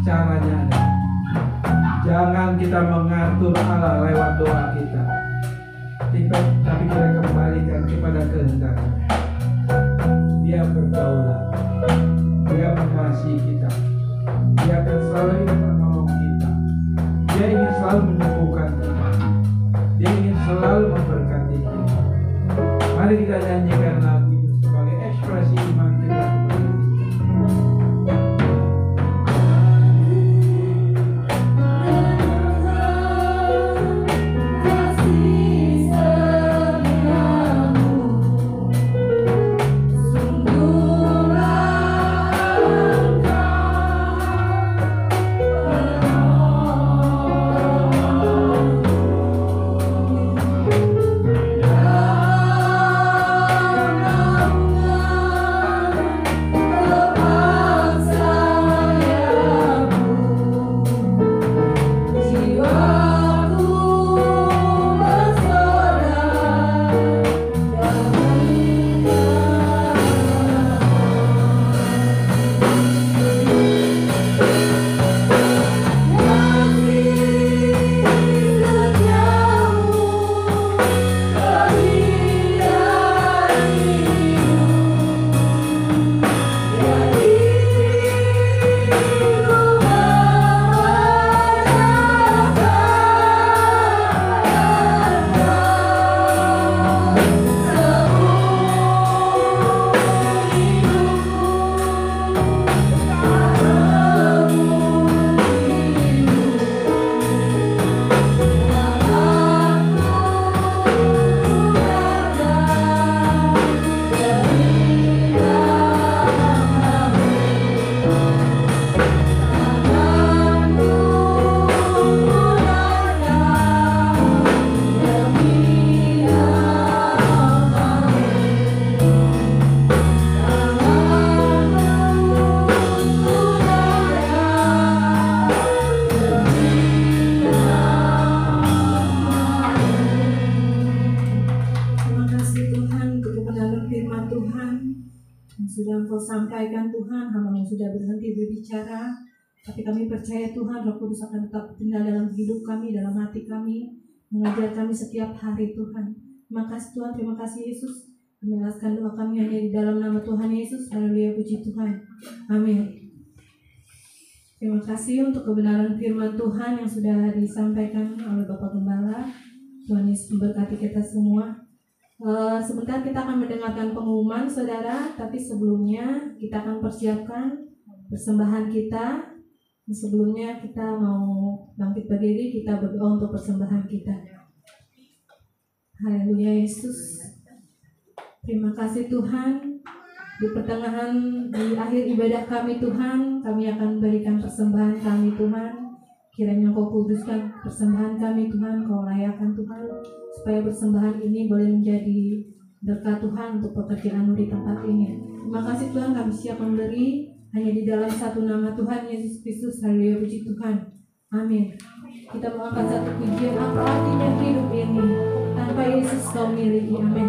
Caranya adalah jangan kita mengatur Allah lewat doa kita, tapi kita kembalikan kepada kehendaknya. Dia berdaulat, Dia mengasihi kita, Dia akan selalu ingin menolong kita, Dia ingin selalu menyembuhkan kita, Dia ingin selalu memberkati kita. Mari kita nyanyikan lagu itu sebagai ekspresi iman kita kepada Dia. Sampaikan Tuhan, hamba sudah berhenti berbicara, tapi kami percaya Tuhan Roh Kudus akan tetap tinggal dalam hidup kami, dalam hati kami, mengajar kami setiap hari Tuhan. Terima kasih Tuhan, terima kasih Yesus. Menjelaskan doa kami hanya di dalam nama Tuhan Yesus. Haleluya, puji Tuhan. Amin. Terima kasih untuk kebenaran firman Tuhan yang sudah disampaikan oleh Bapak Gembala. Tuhan Yesus memberkati kita semua. Sebentar kita akan mendengarkan pengumuman saudara, tapi sebelumnya kita akan persiapkan persembahan kita. Sebelumnya kita mau bangkit berdiri, kita berdoa untuk persembahan kita. Haleluya Yesus. Terima kasih Tuhan. Di pertengahan, di akhir ibadah kami Tuhan, kami akan berikan persembahan kami Tuhan. Kiranya Kau kuduskan persembahan kami Tuhan, Kau layakan Tuhan, supaya persembahan ini boleh menjadi berkat Tuhan untuk pekerjaan di tempat ini. Terima kasih Tuhan, kami siap memberi hanya di dalam satu nama Tuhan Yesus Kristus. Haleluya, puji Tuhan. Amin. Kita mau angkat satu pujian, apa artinya hidup ini tanpa Yesus Kau miliki. Amin.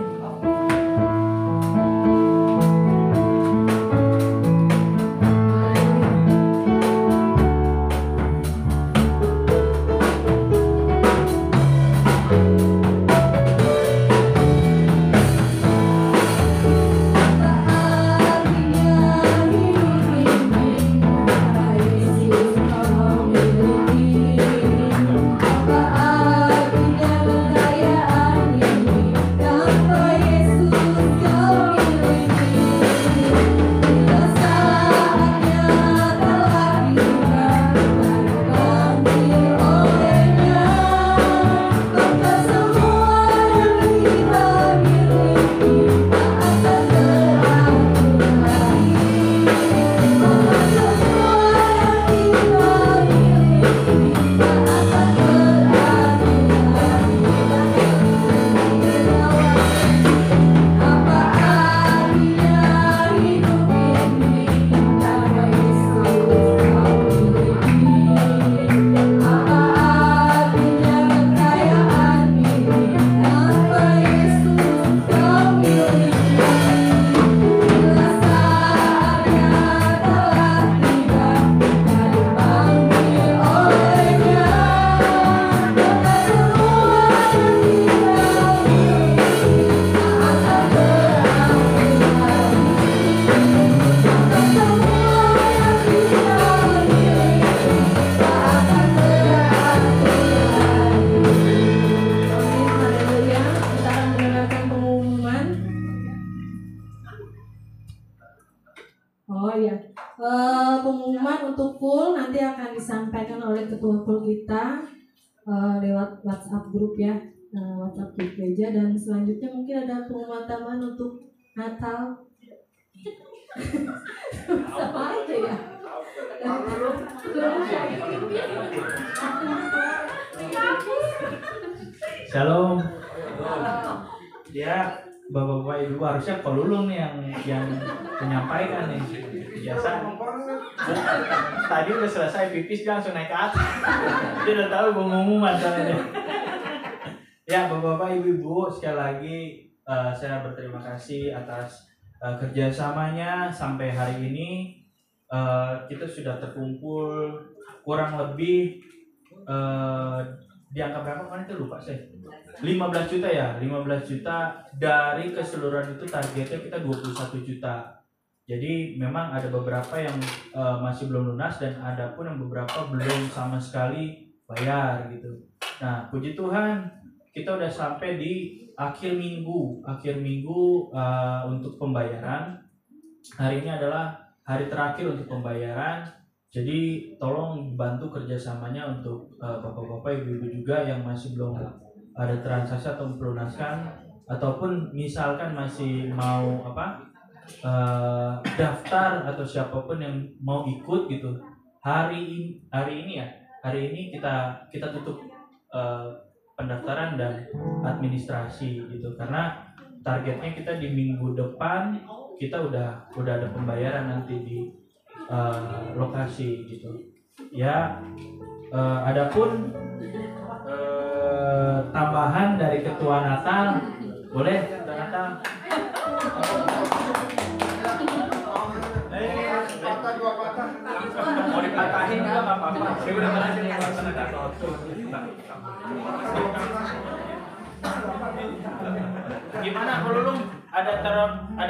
Pengumuman untuk pool nanti akan disampaikan oleh ketua pool kita lewat WhatsApp grup ya, WhatsApp grup gereja. Dan selanjutnya mungkin ada pengumuman tambahan untuk Natal. Sama aja ya. Shalom. Ya, Bapak-bapak Ibu harusnya Ko Lulung nih yang menyampaikan nih. Biasa. Tadi udah selesai pipis dia langsung naik ke atas. Dia udah tahu pengumuman soalnya. Ya, Bapak-bapak Ibu sekali lagi saya berterima kasih atas kerjasamanya sampai hari ini. Kita sudah terkumpul kurang lebih di angka berapa kemarin itu lupa saya. 15 juta ya, 15 juta dari keseluruhan itu targetnya kita 21 juta. Jadi memang ada beberapa yang masih belum lunas dan ada pun yang beberapa belum sama sekali bayar gitu. Nah, puji Tuhan kita udah sampai di akhir minggu untuk pembayaran. Hari ini adalah hari terakhir untuk pembayaran. Jadi tolong bantu kerjasamanya untuk bapak-bapak, ibu-ibu juga yang masih belum ada transaksi atau melunaskan, ataupun misalkan masih mau daftar atau siapapun yang mau ikut gitu. Hari ini kita tutup pendaftaran dan administrasi gitu, karena targetnya kita di minggu depan kita udah ada pembayaran nanti di lokasi gitu ya. Adapun tambahan dari ketua Natal, boleh ketua Natal? Mau dipatah Marahin juga nggak apa-apa. Saya udah berhasil melakukan Gimana kalau lu ada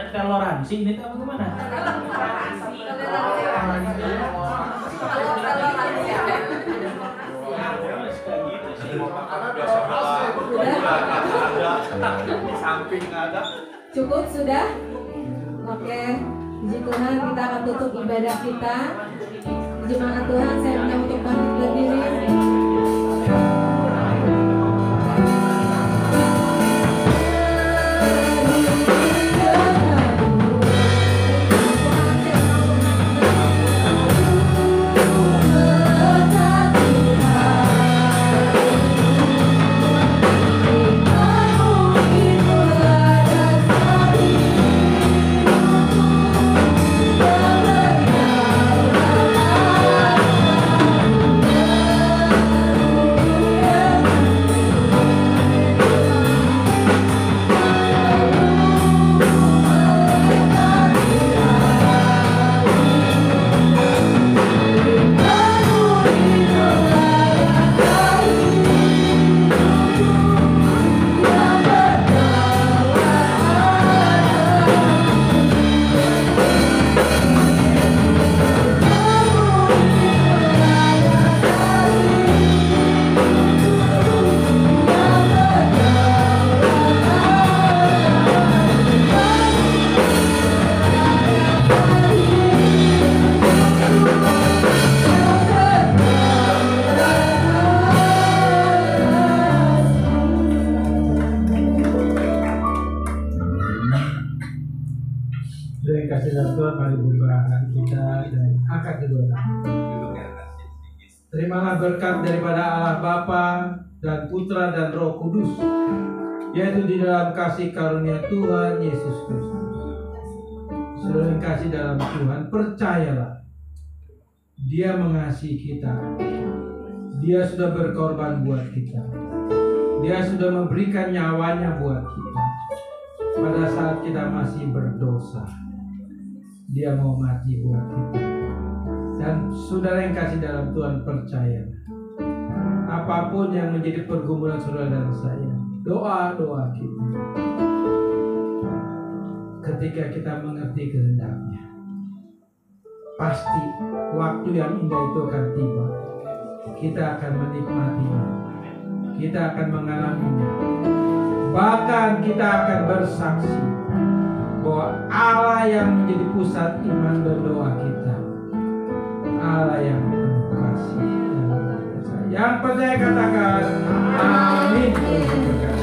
toleransi ini tuh gimana? Di samping ada. Cukup sudah? Oke, puji Tuhan, kita akan tutup ibadah kita. Jemaat Tuhan, saya minta untuk bangkit berdiri. Terima kasih Tuhan, mari buka hati kita dan angkat kedua tangan. Terimalah berkat daripada Allah Bapa dan Putra dan Roh Kudus, yaitu di dalam kasih karunia Tuhan Yesus Kristus. Saudara yang kasih dalam Tuhan, percayalah, Dia mengasihi kita. Dia sudah berkorban buat kita. Dia sudah memberikan nyawanya buat kita. Pada saat kita masih berdosa, Dia mau mati buat kita. Dan saudara yang kasih dalam Tuhan, percaya, apapun yang menjadi pergumulan saudara dan saya, doa-doa kita, ketika kita mengerti kehendaknya, pasti waktu yang indah itu akan tiba. Kita akan menikmatinya, kita akan mengalaminya, bahkan kita akan bersaksi bahwa Allah yang menjadi pusat iman dan doa kita, Allah yang penuh kasih dan percaya. Yang percaya katakan amin.